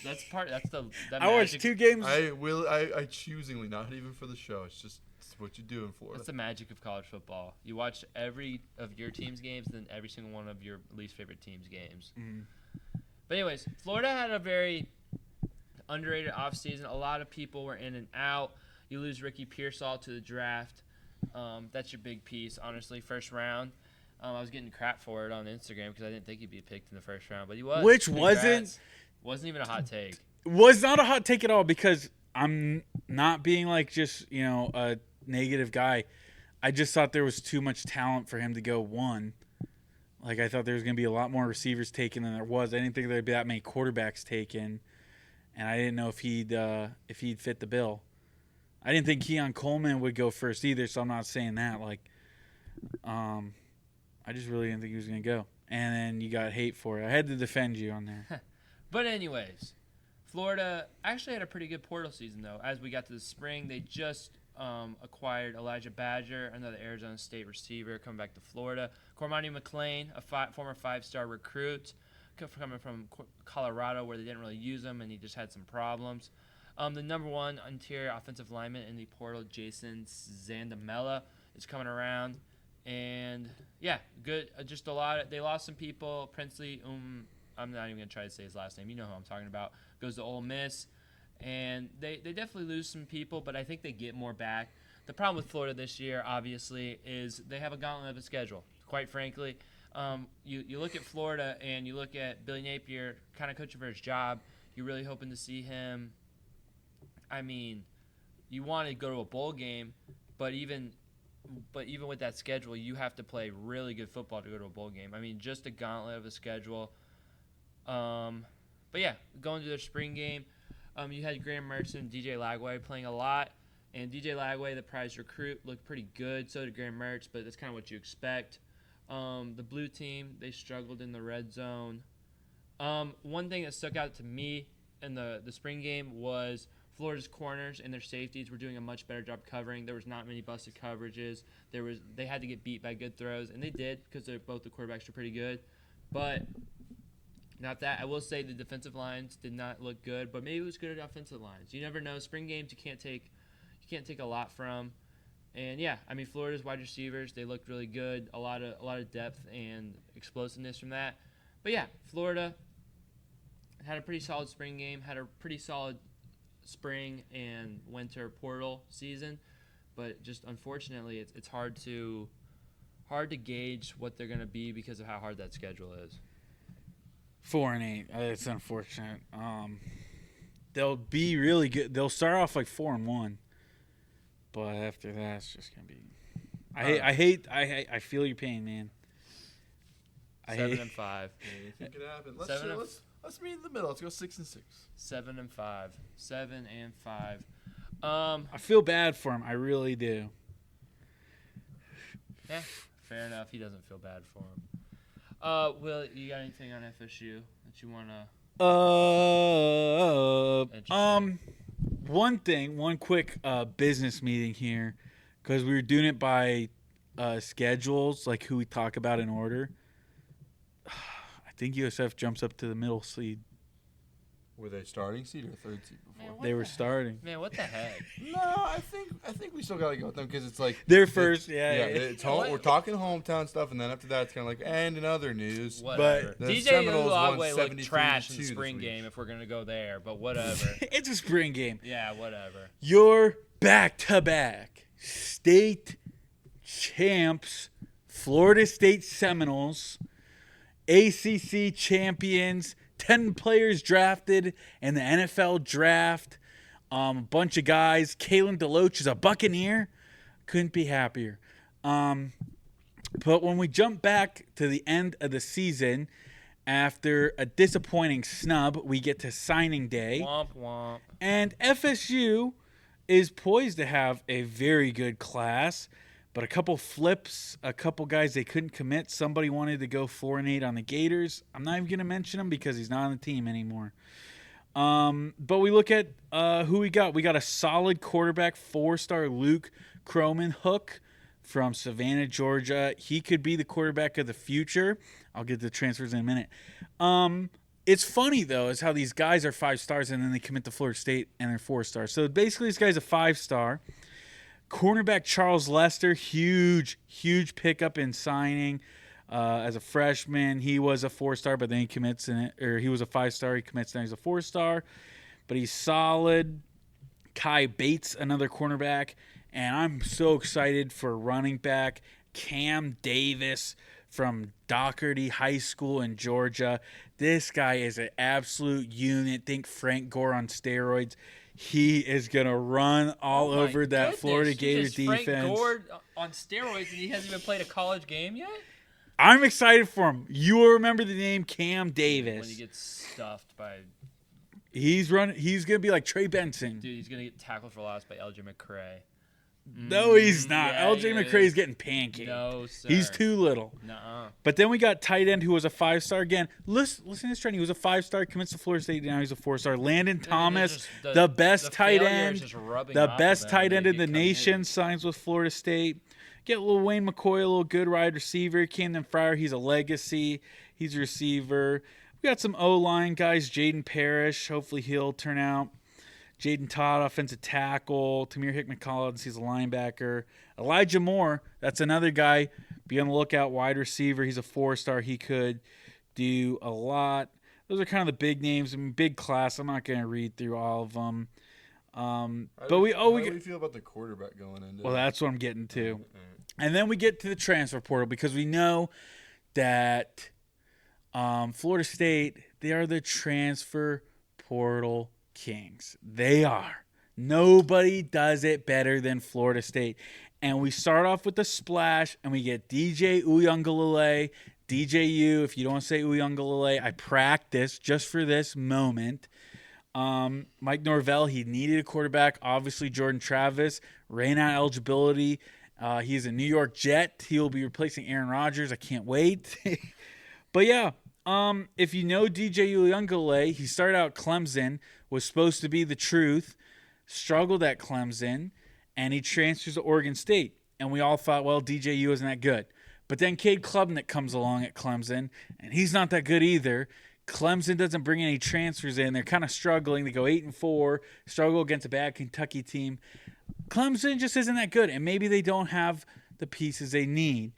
S2: That's part. That's the. That
S1: I watched 2 games.
S3: I choosingly, not even for the show. It's what you do in Florida.
S2: That's the magic of college football. You watch every of your team's games, then every single one of your least favorite team's games.
S1: Mm-hmm.
S2: But anyways, Florida had a very underrated offseason. A lot of people were in and out. You lose Ricky Pearsall to the draft. That's your big piece, honestly. First round. I was getting crap for it on Instagram because I didn't think he'd be picked in the first round, but he was.
S1: Which
S2: wasn't even a hot take.
S1: Was not a hot take at all because I'm not being like just, a negative guy. I just thought there was too much talent for him to go one. Like, I thought there was going to be a lot more receivers taken than there was. I didn't think there'd be that many quarterbacks taken, and I didn't know if he'd fit the bill. I didn't think Keon Coleman would go first either, so I'm not saying that. Like, I just really didn't think he was going to go. And then you got hate for it. I had to defend you on there.
S2: But anyways, Florida actually had a pretty good portal season, though. As we got to the spring, they just acquired Elijah Badger, another Arizona State receiver, coming back to Florida. Cormani McClain, a former five-star recruit, coming from Colorado, where they didn't really use him, and he just had some problems. The number one interior offensive lineman in the portal, Jason Zandamela, is coming around. And, yeah, good. Just a lot. They lost some people. Princely, I'm not even going to try to say his last name. You know who I'm talking about. Goes to Ole Miss. And they definitely lose some people, but I think they get more back. The problem with Florida this year, obviously, is they have a gauntlet of a schedule. Quite frankly, you look at Florida and you look at Billy Napier, kind of coaching for his job. You're really hoping to see him. I mean, you want to go to a bowl game, but even with that schedule, you have to play really good football to go to a bowl game. I mean, just a gauntlet of a schedule. But yeah, going to their spring game, you had Graham Mertz and DJ Lagway playing a lot. And DJ Lagway, the prize recruit, looked pretty good. So did Graham Mertz, but that's kind of what you expect. The blue team, they struggled in the red zone. One thing that stuck out to me in the spring game was Florida's corners and their safeties were doing a much better job covering. There was not many busted coverages. They had to get beat by good throws, and they did because both the quarterbacks were pretty good. But not that. I will say the defensive lines did not look good, but maybe it was good at offensive lines. You never know. Spring games you can't take a lot from. And yeah, I mean Florida's wide receivers, they looked really good. A lot of depth and explosiveness from that. But yeah, Florida had a pretty solid spring game, had a pretty solid spring and winter portal season, but just unfortunately it's hard to gauge what they're going to be because of how hard that schedule is.
S1: 4-8. It's unfortunate. They'll be really good. They'll start off like 4-1, but after that it's just gonna be. I feel your pain, man.
S2: 7-5.
S3: Anything could happen. Let's meet in the middle. Let's go 6-6.
S2: 7-5. 7-5.
S1: I feel bad for him. I really do.
S2: Yeah, fair enough. He doesn't feel bad for him. Will, you got anything on FSU that you wanna?
S1: One quick business meeting here, because we were doing it by schedules, like who we talk about in order. I think USF jumps up to the middle seed.
S3: Were they starting seed or third seed before?
S1: They were starting.
S2: Man, what the heck?
S3: No, I think we still gotta go with them because it's like
S1: they're first.
S3: It's home. We're talking hometown stuff, and then after that, it's kind of like and in other news.
S2: Whatever.
S1: But
S2: DJ Uiagalelei looked trash in the spring game if we're gonna go there, but whatever.
S1: It's a spring game.
S2: Yeah, whatever.
S1: You're back-to-back state champs, Florida State Seminoles, ACC champions. 10 players drafted in the NFL draft. A bunch of guys. Kalen DeLoach is a Buccaneer. Couldn't be happier. But when we jump back to the end of the season, after a disappointing snub, we get to signing day.
S2: Womp womp.
S1: And FSU is poised to have a very good class. But a couple flips, a couple guys they couldn't commit. Somebody wanted to go 4-8 on the Gators. I'm not even going to mention him because he's not on the team anymore. But we look at who we got. We got a solid quarterback, 4-star Luke Croman Hook from Savannah, Georgia. He could be the quarterback of the future. I'll get the transfers in a minute. It's funny, though, is how these guys are 5 stars and then they commit to Florida State and they're 4 stars. So basically this guy's a 5-star. Cornerback Charles Lester, huge pickup in signing as a freshman. He was a 4-star, but then he commits in it, or he was a 5-star. He commits, then he's a 4-star, but he's solid. Kai Bates, another cornerback, and I'm so excited for running back Cam Davis from Doherty High School in Georgia. This guy is an absolute unit. Think Frank Gore on steroids. he is going to run all over that
S2: goodness,
S1: Florida Gator
S2: Frank
S1: defense.
S2: Gore on steroids, and he hasn't even played a college game yet?
S1: I'm excited for him. You will remember the name Cam Davis.
S2: When he gets stuffed by...
S1: He's going to be like Trey Benson.
S2: Dude, he's going to get tackled for loss by LJ McCray.
S1: No, he's not.
S2: Yeah,
S1: LJ McCray's getting pancaked.
S2: No, sir.
S1: He's too little.
S2: Nuh-uh.
S1: But then we got tight end who was a 5-star again. Listen to this trend. He was a 5-star, commits to Florida State. Now he's a 4-star. Landon Thomas, the best tight end, the best tight end in the nation, signs with Florida State. Get a little Wayne McCoy, a little good wide receiver. Camden Fryer, he's a legacy. He's a receiver. We got some O-line guys. Jaden Parrish, hopefully he'll turn out. Jaden Todd, offensive tackle. Tamir Hickman-Collins, he's a linebacker. Elijah Moore, that's another guy. Be on the lookout, wide receiver. He's a 4-star. He could do a lot. Those are kind of the big names. I mean, big class. I'm not going to read through all of them.
S3: How
S1: Do we
S3: feel about the quarterback going into?
S1: Well, that's what I'm getting to. And then we get to the transfer portal because we know that Florida State, they are the transfer portal kings. They are. Nobody does it better than Florida State. And we start off with the splash, and we get DJ Uiagalelei, DJU. If you don't say Uiagalelei, I practiced just for this moment. Mike Norvell, he needed a quarterback. Obviously, Jordan Travis ran out eligibility. He's a New York Jet. He will be replacing Aaron Rodgers. I can't wait. But yeah, if you know DJ Uiagalelei, he started out at Clemson, was supposed to be the truth, struggled at Clemson, and he transfers to Oregon State. And we all thought, well, DJU isn't that good. But then Cade Klubnik comes along at Clemson, and he's not that good either. Clemson doesn't bring any transfers in. They're kind of struggling. They go 8-4, struggle against a bad Kentucky team. Clemson just isn't that good, and maybe they don't have the pieces they need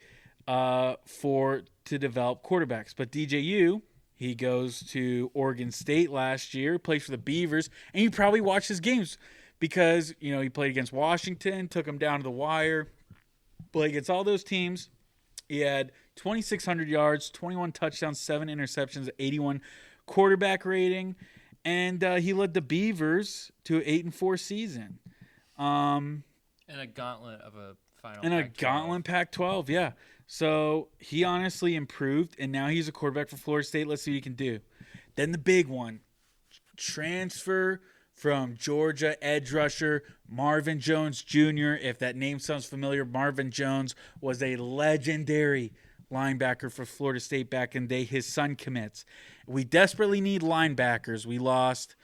S1: to develop quarterbacks. But DJU, he goes to Oregon State last year, plays for the Beavers, and you probably watched his games because, you know, he played against Washington, took him down to the wire, played against all those teams. He had 2,600 yards, 21 touchdowns, 7 interceptions, 81 quarterback rating, and he led the Beavers to an 8-4 season.
S2: And a gauntlet of a final.
S1: And a gauntlet Pac-12, yeah. So he honestly improved, and now he's a quarterback for Florida State. Let's see what he can do. Then the big one, transfer from Georgia, edge rusher Marvin Jones Jr. If that name sounds familiar, Marvin Jones was a legendary linebacker for Florida State back in the day. His son commits. We desperately need linebackers. We lost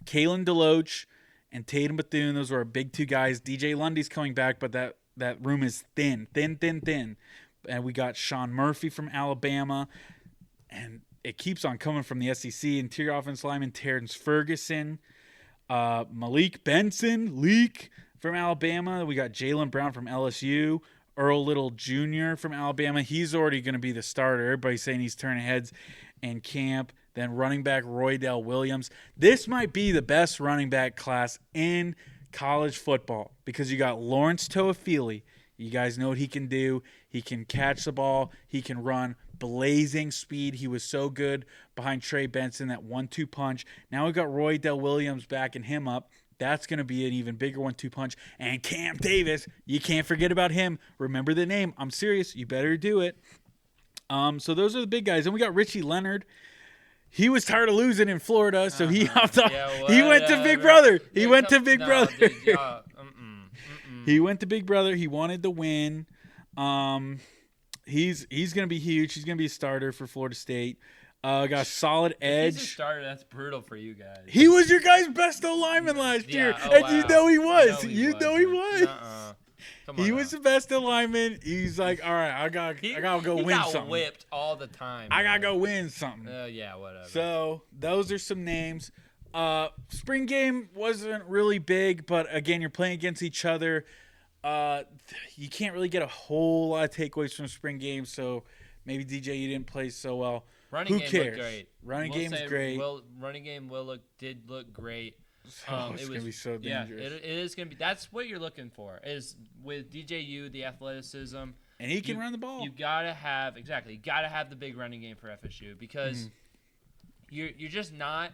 S1: Kalen DeLoach and Tatum Bethune. Those were our big two guys. DJ Lundy's coming back, but that room is thin. And we got Sean Murphy from Alabama. And it keeps on coming from the SEC. Interior offensive lineman Terrence Ferguson. Malik Benson, Leak from Alabama. We got Jalen Brown from LSU. Earl Little Jr. from Alabama. He's already going to be the starter. Everybody's saying he's turning heads in camp. Then running back Roydell Williams. This might be the best running back class in college football because you got Lawrence Toafili. You guys know what he can do. He can catch the ball. He can run blazing speed. He was so good behind Trey Benson, that 1-2 punch. Now we got Roydell Williams backing him up. That's going to be an even bigger 1-2 punch. And Cam Davis, you can't forget about him. Remember the name. I'm serious. You better do it. So those are the big guys. And we got Richie Leonard. He was tired of losing in Florida, so he hopped off. He went to Big Brother. He went to Big Brother. He went to Big Brother. He wanted to win. He's going to be huge. He's going to be a starter for Florida State. Got a solid edge.
S2: If he's a starter, that's brutal for you guys.
S1: He was your guys' best O-lineman last year. And you know he was. You know he was. He was the best lineman. He's like, all right, I gotta go win something. He got
S2: whipped all the time.
S1: I gotta go win something.
S2: Yeah, whatever.
S1: So those are some names. Spring game wasn't really big, but again, you're playing against each other. You can't really get a whole lot of takeaways from spring game. So maybe DJ, you didn't play so well.
S2: Who cares?
S1: Great. Running game is great.
S2: Running game did look great.
S1: It's gonna be so dangerous.
S2: Yeah, it is gonna be. That's what you're looking for. Is with DJU the athleticism,
S1: and he can run the ball.
S2: You gotta have the big running game for FSU because you're just not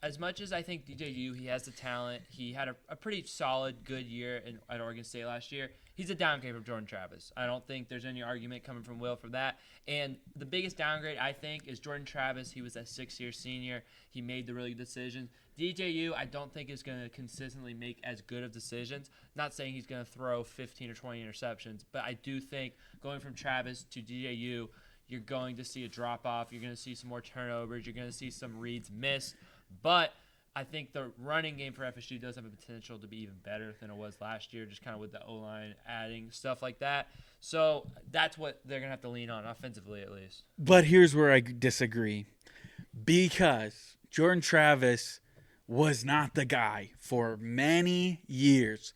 S2: as much as I think DJU, he has the talent. He had a pretty solid, good year at Oregon State last year. He's a downgrade from Jordan Travis. I don't think there's any argument coming from Will for that. And the biggest downgrade, I think, is Jordan Travis. He was a 6-year senior. He made the really good decisions. DJU, I don't think is going to consistently make as good of decisions. Not saying he's going to throw 15 or 20 interceptions, but I do think going from Travis to DJU, you're going to see a drop-off. You're going to see some more turnovers. You're going to see some reads missed. But I think the running game for FSU does have a potential to be even better than it was last year, just kind of with the O-line adding stuff like that. So that's what they're going to have to lean on, offensively at least.
S1: But here's where I disagree. Because Jordan Travis was not the guy for many years.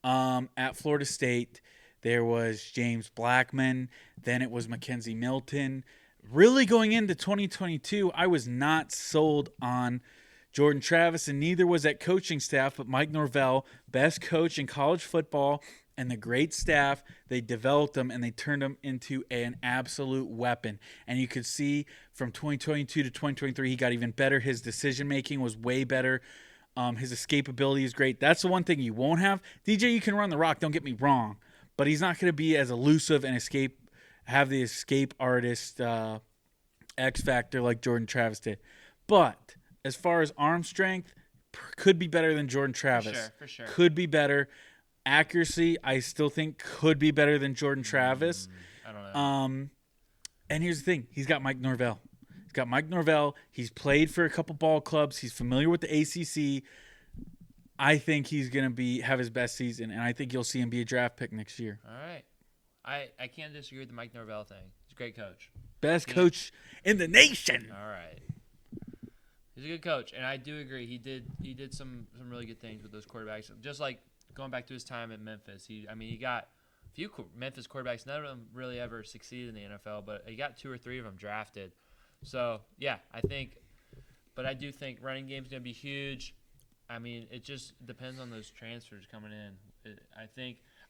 S1: At Florida State, there was James Blackman. Then it was Mackenzie Milton. Really going into 2022, I was not sold on Jordan Travis, and neither was that coaching staff, but Mike Norvell, best coach in college football, and the great staff, they developed him, and they turned him into an absolute weapon. And you could see from 2022 to 2023, he got even better. His decision-making was way better. His escapability is great. That's the one thing you won't have. DJ, you can run the rock, don't get me wrong, but he's not going to be as elusive and have the escape artist X factor like Jordan Travis did. But as far as arm strength, could be better than Jordan Travis.
S2: For sure.
S1: Could be better. Accuracy, I still think could be better than Jordan Travis.
S2: I don't know.
S1: And here's the thing. He's got Mike Norvell. He's played for a couple ball clubs. He's familiar with the ACC. I think he's going to have his best season, and I think you'll see him be a draft pick next year.
S2: All right. I can't disagree with the Mike Norvell thing. He's a great coach.
S1: Best coach in the nation.
S2: All right. He's a good coach, and I do agree. He did some really good things with those quarterbacks. Just like going back to his time at Memphis. He got a few Memphis quarterbacks. None of them really ever succeeded in the NFL, but he got 2 or 3 of them drafted. So, yeah, I do think running game's going to be huge. I mean, it just depends on those transfers coming in.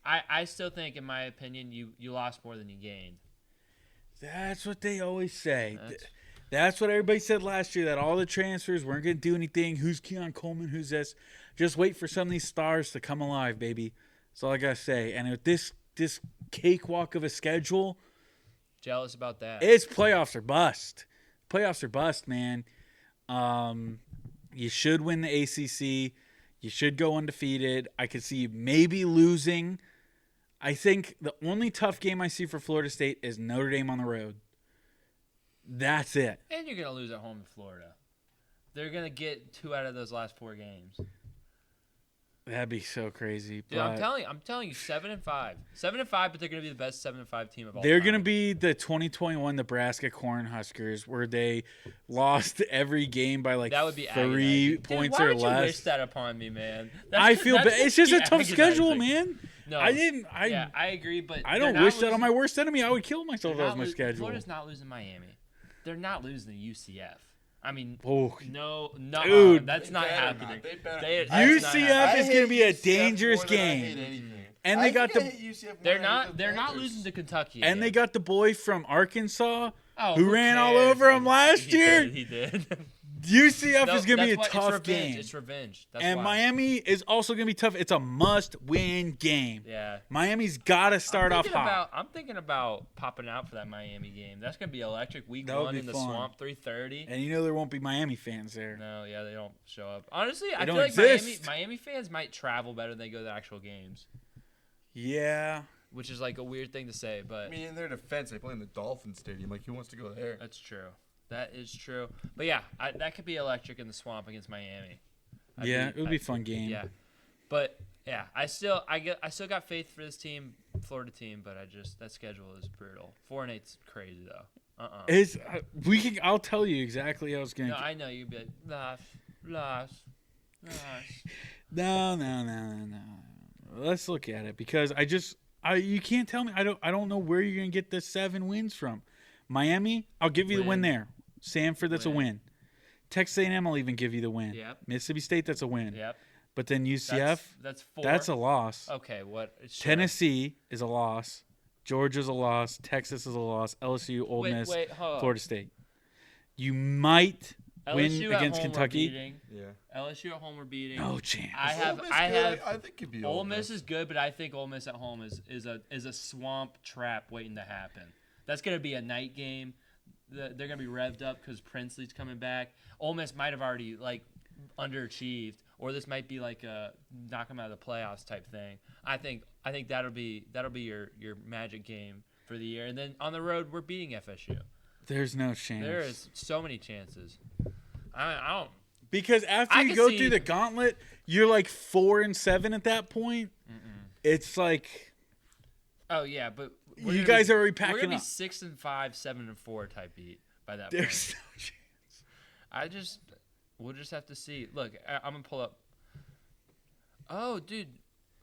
S2: I still think, in my opinion, you lost more than you gained.
S1: That's what they always say. That's what everybody said last year, that all the transfers weren't going to do anything. Who's Keon Coleman? Who's this? Just wait for some of these stars to come alive, baby. That's all I got to say. And with this cakewalk of a schedule,
S2: jealous about that.
S1: It's playoffs or bust. Playoffs or bust, man. You should win the ACC. You should go undefeated. I could see you maybe losing. I think the only tough game I see for Florida State is Notre Dame on the road. That's it.
S2: And you're going to lose at home to Florida. They're going to get 2 out of those last 4 games.
S1: That'd be so crazy.
S2: Dude, I'm telling you, 7-5. 7-5, but they're going to be the best 7-5 team of all
S1: They're
S2: time.
S1: going to be the 2021 Nebraska Cornhuskers, where they lost every game by like
S2: that would be
S1: 3 points
S2: Dude,
S1: or
S2: why
S1: less.
S2: Would you wish that upon me, man?
S1: I feel bad. It's just a tough
S2: agonizing.
S1: schedule, man.
S2: No,
S1: I
S2: agree, but
S1: I don't wish that on my worst enemy. I would kill myself if that was my schedule.
S2: Florida's not losing Miami. They're not losing the UCF. I mean,
S1: no,
S2: dude, that's not happening.
S1: UCF is going to be a dangerous game. And they got
S2: they're not losing to Kentucky.
S1: And they got the boy from Arkansas
S2: who
S1: ran all over him last year.
S2: He did.
S1: UCF is going to be a tough game.
S2: It's revenge.
S1: And Miami is also going to be tough. It's a must-win game.
S2: Yeah.
S1: Miami's got to start off hot.
S2: I'm thinking about popping out for that Miami game. That's going to be electric. Week 1 in the Swamp, 3:30.
S1: And you know there won't be Miami fans there.
S2: No, yeah, they don't show up. Honestly, I feel like Miami fans might travel better than they go to the actual games.
S1: Yeah.
S2: Which is like a weird thing to say, but...
S3: I mean, in their defense, they play in the Dolphin Stadium. Like, who wants to go there?
S2: That's true. That is true. But yeah, that could be electric in the Swamp against Miami.
S1: It would be a fun game.
S2: Yeah. But yeah, I still got faith for this team, Florida team, but that schedule is brutal. 4-8's crazy though.
S1: I'll tell you exactly how it's going to
S2: I know you'd be like, loss.
S1: No. Let's look at it, because you can't tell me. I don't know where you're going to get the 7 wins from. Miami, I'll give you the win there. Sanford, that's a win. Texas A&M, I'll even give you the win.
S2: Yep.
S1: Mississippi State, that's a win.
S2: Yep.
S1: But then UCF,
S2: that's 4.
S1: That's a loss.
S2: Okay, what? Sure.
S1: Tennessee is a loss. Georgia's a loss. Texas is a loss. LSU, Ole Miss, Florida State. You might
S2: LSU at
S1: against
S2: home
S1: Kentucky?
S2: We're beating.
S3: Yeah.
S2: LSU at home we're beating.
S1: No chance.
S3: I think could be
S2: Ole Miss is good, but I think Ole Miss at home is a swamp trap waiting to happen. That's gonna be a night game. They're gonna be revved up because Princely's coming back. Ole Miss might have already underachieved, or this might be like a knock them out of the playoffs type thing. I think that'll be your magic game for the year. And then on the road we're beating FSU.
S1: There's no chance.
S2: There is so many chances. I don't.
S1: Because after you go through the gauntlet, you're like 4-7 at that point. It's like,
S2: oh yeah, but
S1: you guys are already packing
S2: up. We're gonna be
S1: up.
S2: 6-5, 7-4 type beat by that
S1: There's
S2: point.
S1: no chance.
S2: We'll just have to see. Look, I'm gonna pull up. Oh, dude,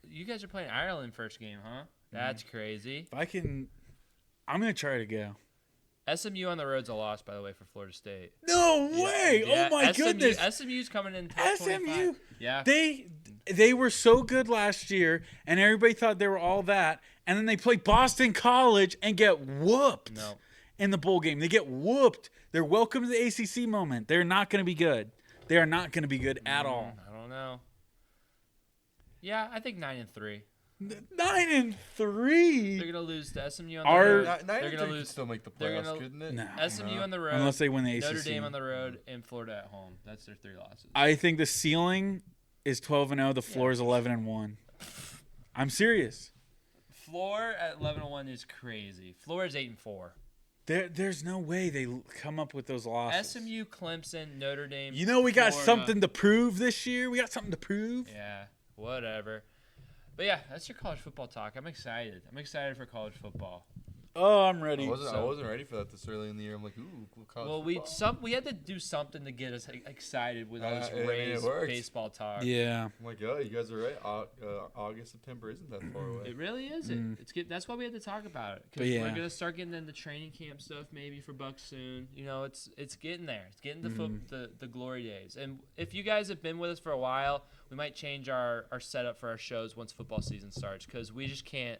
S2: you guys are playing Ireland first game, huh? That's crazy.
S1: If I can, I'm gonna try to go.
S2: SMU on the road's a loss, by the way, for Florida State.
S1: No way!
S2: Yeah.
S1: Oh my goodness!
S2: SMU's coming in top 25. Yeah.
S1: They were so good last year, and everybody thought they were all that. And then they play Boston College and get whooped in the bowl game. They get whooped. They're welcome to the ACC moment. They're not going to be good. They are not going to be good at all.
S2: I don't know. Yeah, I think 9-3.
S1: 9-3.
S2: They're gonna lose to SMU on the road. They're gonna lose.
S3: Still make the playoffs, couldn't it?
S1: No.
S2: SMU on the road,
S1: unless they win the ACC.
S2: Notre Dame on the road, and Florida at home. That's their 3 losses.
S1: I think the ceiling is 12-0. The floor is 11-1. I'm serious.
S2: Floor at 11-1 is crazy. Floor is 8-4.
S1: There's no way they come up with those losses.
S2: SMU, Clemson, Notre Dame.
S1: You know we got
S2: Florida.
S1: something to prove this year. We got something to prove.
S2: Yeah, whatever. But yeah, that's your college football talk. I'm excited. I'm excited for college football.
S1: Oh, I'm ready.
S3: I wasn't ready for that this early in the year. I'm like, ooh, cool college football.
S2: We had to do something to get us excited with all this Rays baseball talk.
S1: Yeah.
S3: I'm like, oh, you guys are right. August, September isn't that far away.
S2: It really isn't. That's why we had to talk about it. Because we're gonna start getting into training camp stuff maybe for Bucks soon. You know, it's getting there. It's getting the glory days. And if you guys have been with us for a while, we might change our setup for our shows once football season starts because we just can't.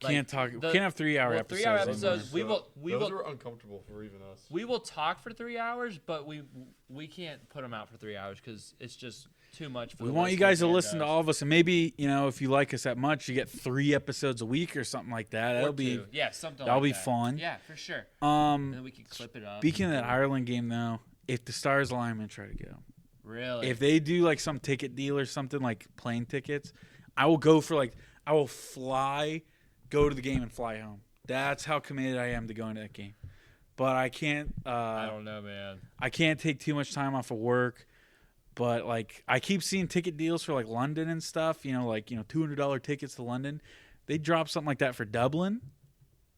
S1: Can't have 3-hour episodes.
S2: 3-hour episodes. We will.
S3: Those were uncomfortable for even us.
S2: We will talk for 3 hours, but we can't put them out for 3 hours because it's just too much.
S1: We want you guys to listen to all of us, and maybe if you like us that much, you get 3 episodes a week or something like that. That'll be
S2: something.
S1: That'll be fun.
S2: Yeah, for sure. And then we can clip it up.
S1: Speaking of that Ireland game, though, if the Stars lie, I'm gonna try to go.
S2: Really?
S1: If they do like some ticket deal or something like plane tickets, I will go for I will fly. Go to the game and fly home. That's how committed I am to going to that game. But I can't.
S2: I don't know, man.
S1: I can't take too much time off of work. But I keep seeing ticket deals for London and stuff. $200 tickets to London. They drop something like that for Dublin.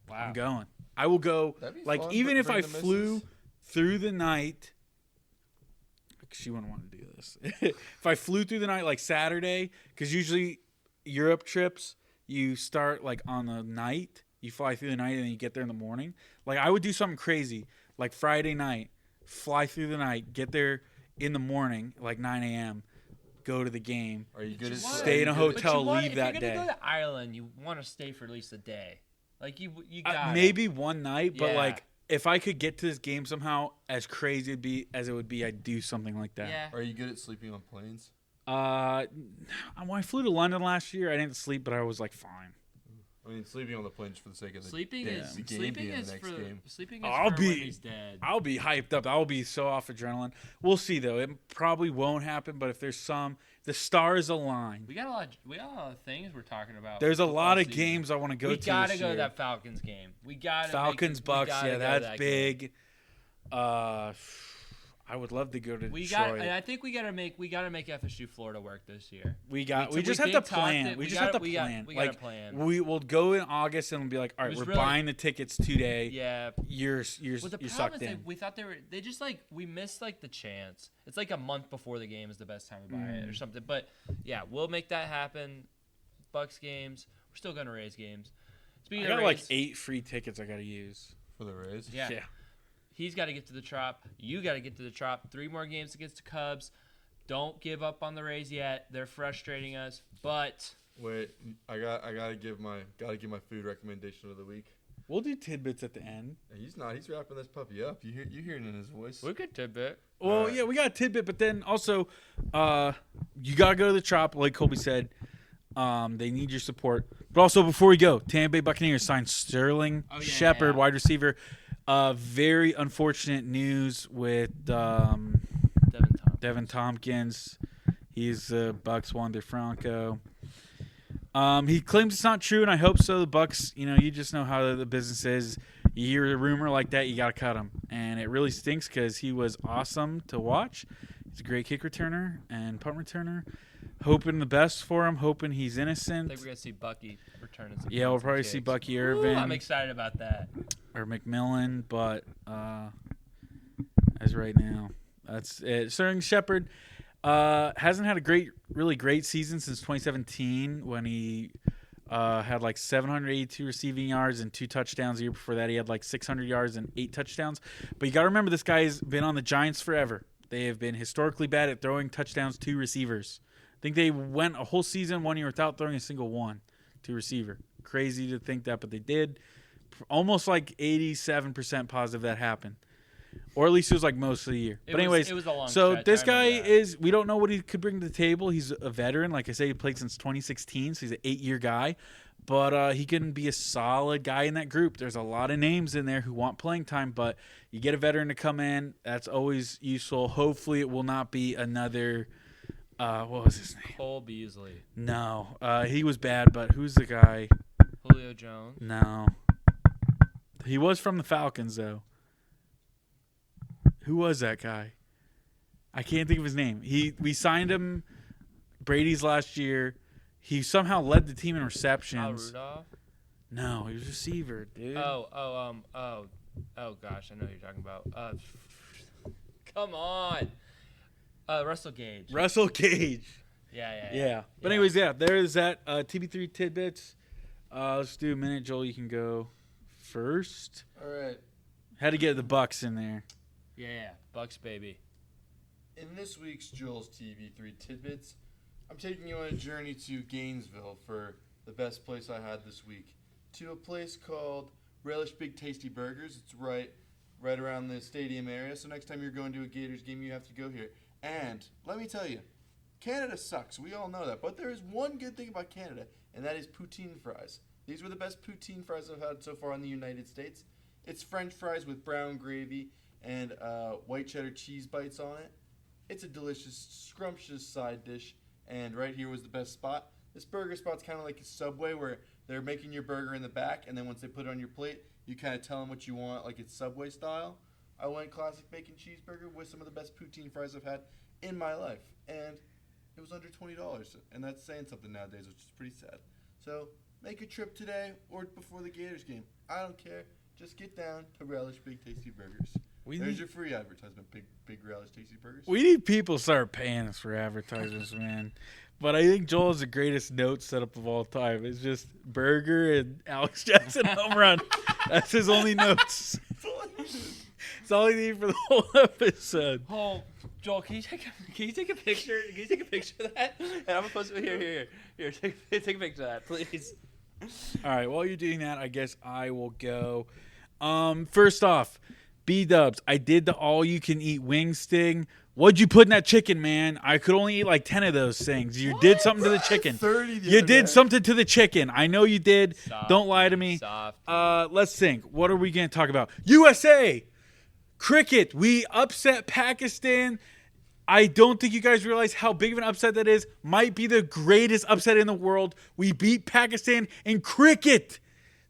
S2: Wow.
S1: I'm going. I will go. Even if I flew through the night. She wouldn't want to do this. If I flew through the night Saturday, because usually Europe trips. You start on the night, you fly through the night, and then you get there in the morning. I would do something crazy, Friday night, fly through the night, get there in the morning, 9 a.m., go to the game.
S3: Are you good at
S1: stay in a hotel, leave that day?
S2: If you're gonna go to Ireland, you want to stay for at least a day. You got
S1: maybe one night, but if I could get to this game somehow, as crazy as it would be, I'd do something like that.
S2: Yeah.
S3: Are you good at sleeping on planes?
S1: When I flew to London last year, I didn't sleep, but I was fine.
S3: I mean, sleeping on the plane just for the sake of
S2: sleeping is
S1: I'll be hyped up. I'll be so off adrenaline. We'll see though. It probably won't happen, but if there's the stars align.
S2: We got a lot of things we're talking about.
S1: There's a lot of games I want to go to.
S2: We gotta go to that Falcons game.
S1: Falcons Bucks. Yeah, that's big. I would love to go to Detroit.
S2: I think we gotta make FSU Florida work this year.
S1: We just have to plan. We got to plan. We will go in August and we'll be all right, we're buying the tickets today.
S2: Yeah.
S1: You're sucked in.
S2: We thought they just we missed the chance. It's a month before the game is the best time to buy it or something. But yeah, we'll make that happen. Bucks games. We're still gonna Rays games.
S1: Speaking of Rays, 8 free tickets I gotta use
S3: for the Rays.
S2: Yeah. He's got to get to the Trop. You got to get to the Trop. 3 more games against the Cubs. Don't give up on the Rays yet. They're frustrating us, but
S3: wait, I gotta give my food recommendation of the week.
S1: We'll do tidbits at the end.
S3: He's not. He's wrapping this puppy up. You hear it in his voice.
S2: We could tidbit.
S1: Well, yeah, we got a tidbit, but then also, you gotta go to the Trop, like Colby said. They need your support. But also, before we go, Tampa Bay Buccaneers signed Sterling Shepard, wide receiver. Very unfortunate news with Devin Tompkins. He's Bucks Wander Franco. He claims it's not true, and I hope so. The Bucks, you just know how the business is. You hear a rumor like that, you got to cut him. And it really stinks because he was awesome to watch. He's a great kick returner and punt returner. Hoping the best for him, hoping he's innocent.
S2: I think we're going to see Bucky return as
S1: Yeah, we'll probably see Bucky Irvin.
S2: I'm excited about that.
S1: Or McMillan, but as right now, that's it. Sterling Shepard hasn't had a really great season since 2017 when he had like 782 receiving yards and 2 touchdowns. The year before that, he had like 600 yards and 8 touchdowns. But you got to remember, this guy's been on the Giants forever. They have been historically bad at throwing touchdowns to receivers. I think they went a whole season 1 year without throwing a single one to receiver. Crazy to think that, but they did. Almost like 87% positive that happened. Or at least it was like most of the year. But anyways,
S2: it was a long
S1: so
S2: stretch.
S1: this guy we don't know what he could bring to the table. He's a veteran. Like I say, he played since 2016, so he's an 8-year guy. But he can be a solid guy in that group. There's a lot of names in there who want playing time, but you get a veteran to come in. That's always useful. Hopefully it will not be another what was his name?
S2: Cole Beasley.
S1: No. He was bad, but who's the guy?
S2: Julio Jones.
S1: No. He was from the Falcons, though. Who was that guy? I can't think of his name. We signed him Brady's last year. He somehow led the team in receptions.
S2: Al Rudolph?
S1: No, he was a receiver, dude.
S2: Oh gosh, I know who you're talking about. Come on. Russell Gage.
S1: Russell Gage.
S2: Yeah.
S1: But anyways, there's that TB3 tidbits. Let's do a minute. Joel, you can go first.
S3: All right.
S1: Had to get the Bucks in there.
S2: Yeah. Bucks, baby.
S3: In this week's Joel's TV3 Tidbits, I'm taking you on a journey to Gainesville for the best place I had this week. To a place called Relish Big Tasty Burgers. It's right around the stadium area. So next time you're going to a Gators game, you have to go here. And let me tell you, Canada sucks. We all know that. But there is one good thing about Canada, and that is poutine fries. These were the best poutine fries I've had so far in the United States. It's French fries with brown gravy and white cheddar cheese bites on it. It's a delicious, scrumptious side dish. And right here was the best spot. This burger spot's kind of like a Subway where they're making your burger in the back, and then once they put it on your plate, you kind of tell them what you want, like it's Subway style. I went classic bacon cheeseburger with some of the best poutine fries I've had in my life. And it was under $20, and that's saying something nowadays, which is pretty sad. So make a trip today or before the Gators game. I don't care. Just get down to Relish Big Tasty Burgers. There's your free advertisement, Big Relish Tasty Burgers.
S1: We need people to start paying us for advertisements, man. But I think Joel is the greatest note setup of all time. It's just burger and Alex Jackson home run. That's his only notes. It's all he needs for the whole episode.
S2: Oh, Joel, can you take a picture? Can you take a picture of that? And I'm gonna post it here. Take a picture of that, please.
S1: All right, while you're doing that, I guess I will go. First off, B-dubs, I did the all-you-can-eat wing sting. What'd you put in that chicken, man? I could only eat like 10 of those things. You did something to the chicken.
S3: 30
S1: You did something to the chicken. I know you did.
S2: Soft,
S1: Don't lie to me.
S2: soft.
S1: Let's think. What are we going to talk about? USA! Cricket. We upset Pakistan. I don't think you guys realize how big of an upset that is. Might be the greatest upset in the world. We beat Pakistan in cricket.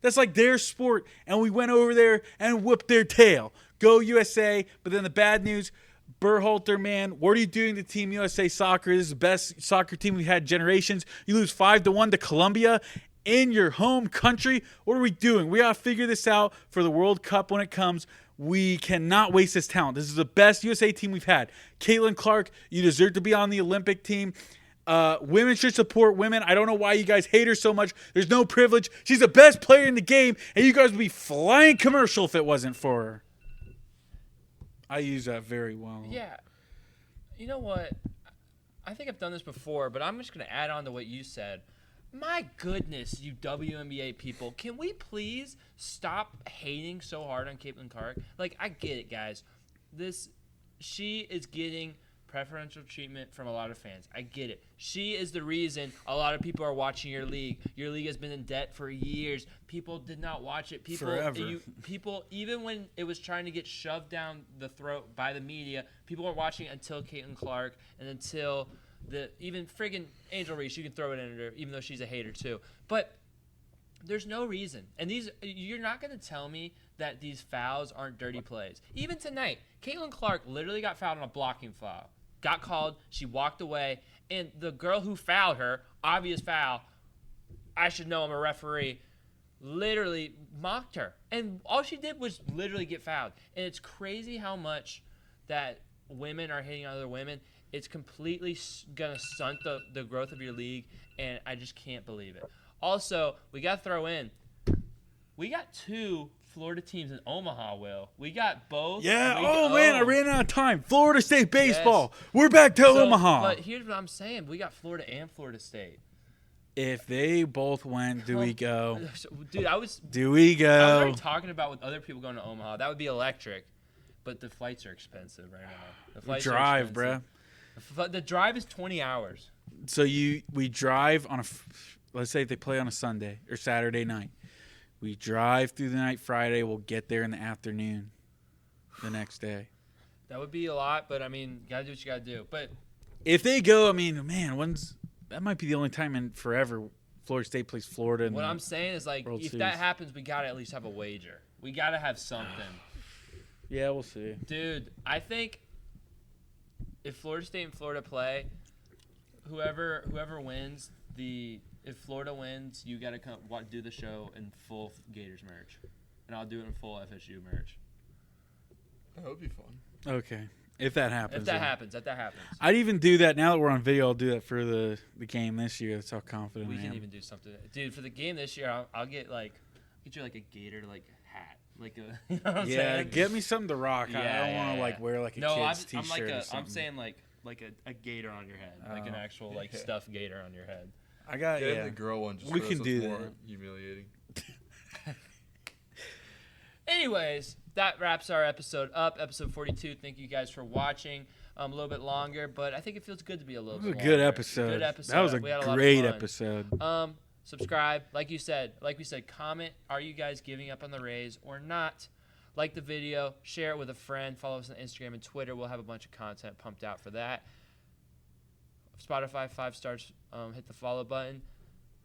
S1: That's like their sport. And we went over there and whooped their tail. Go USA. But then the bad news, Berhalter, man, what are you doing to Team USA Soccer? This is the best soccer team we've had generations. You lose 5-1 to Colombia in your home country. What are we doing? We got to figure this out for the World Cup when it comes. We cannot waste this talent. This is the best USA team we've had. Caitlin Clark, you deserve to be on the Olympic team. Women should support women. I don't know why you guys hate her so much. There's no privilege. She's the best player in the game, and you guys would be flying commercial if it wasn't for her. I use that very well.
S2: Yeah. You know what? I think I've done this before, but I'm just going to add on to what you said. My goodness, you WNBA people. Can we please stop hating so hard on Caitlin Clark? Like, I get it, guys. She is getting preferential treatment from a lot of fans. I get it. She is the reason a lot of people are watching your league. Your league has been in debt for years. People did not watch it.
S1: Forever.
S2: People, even when it was trying to get shoved down the throat by the media, people were watching it until Caitlin Clark and until even friggin' Angel Reese. You can throw it in her, even though she's a hater too. But there's no reason. And you're not going to tell me that these fouls aren't dirty plays. Even tonight, Caitlin Clark literally got fouled on a blocking foul. Got called, she walked away, and the girl who fouled her, obvious foul, I should know I'm a referee, literally mocked her. And all she did was literally get fouled. And it's crazy how much that women are hitting other women. It's completely going to stunt the growth of your league, and I just can't believe it. Also, we got to throw in, we got 2 Florida teams in Omaha, Will. We got both.
S1: Yeah. Man, I ran out of time. Florida State baseball. Yes. We're back to Omaha.
S2: But here's what I'm saying. We got Florida and Florida State.
S1: If they both went, do we go?
S2: Dude,
S1: Do we go?
S2: I was already talking about with other people going to Omaha. That would be electric. But the flights are expensive right now. The flights
S1: drive, bruh.
S2: The drive is 20 hours.
S1: So we drive on let's say they play on a Sunday or Saturday night. We drive through the night Friday. We'll get there in the afternoon the next day.
S2: That would be a lot, but, I mean, got to do what you got to do. But
S1: if they go, I mean, man, that might be the only time in forever Florida State plays Florida.
S2: What I'm saying is, like, if that happens, we got to at least have a wager. We got to have something.
S1: Yeah, we'll see.
S2: Dude, I think if Florida State and Florida play, whoever wins if Florida wins, you got to come do the show in full Gators merch. And I'll do it in full FSU merch.
S3: That would be fun.
S1: Okay. If that happens.
S2: If that happens.
S1: I'd even do that now that we're on video. I'll do that for the game this year. That's how confident I am.
S2: We can even do something. Dude, for the game this year, I'll get you like a Gator hat. Like a, you know what I'm saying?
S1: Get me something to rock. I don't want to wear like a kid's t-shirt or something.
S2: I'm saying like a gator on your head. Like an actual stuffed gator on your head.
S1: I got
S3: the girl one. Just
S1: we can do that.
S3: More humiliating.
S2: Anyways, that wraps our episode up. Episode 42. Thank you guys for watching. A little bit longer, but I think it feels good to be a little bit longer.
S1: Good episode.
S2: Good episode.
S1: That was a great episode.
S2: Subscribe. Like we said, comment. Are you guys giving up on the Rays or not? Like the video. Share it with a friend. Follow us on Instagram and Twitter. We'll have a bunch of content pumped out for that. Spotify, 5 stars. Hit the follow button.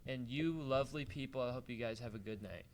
S2: And you lovely people, I hope you guys have a good night.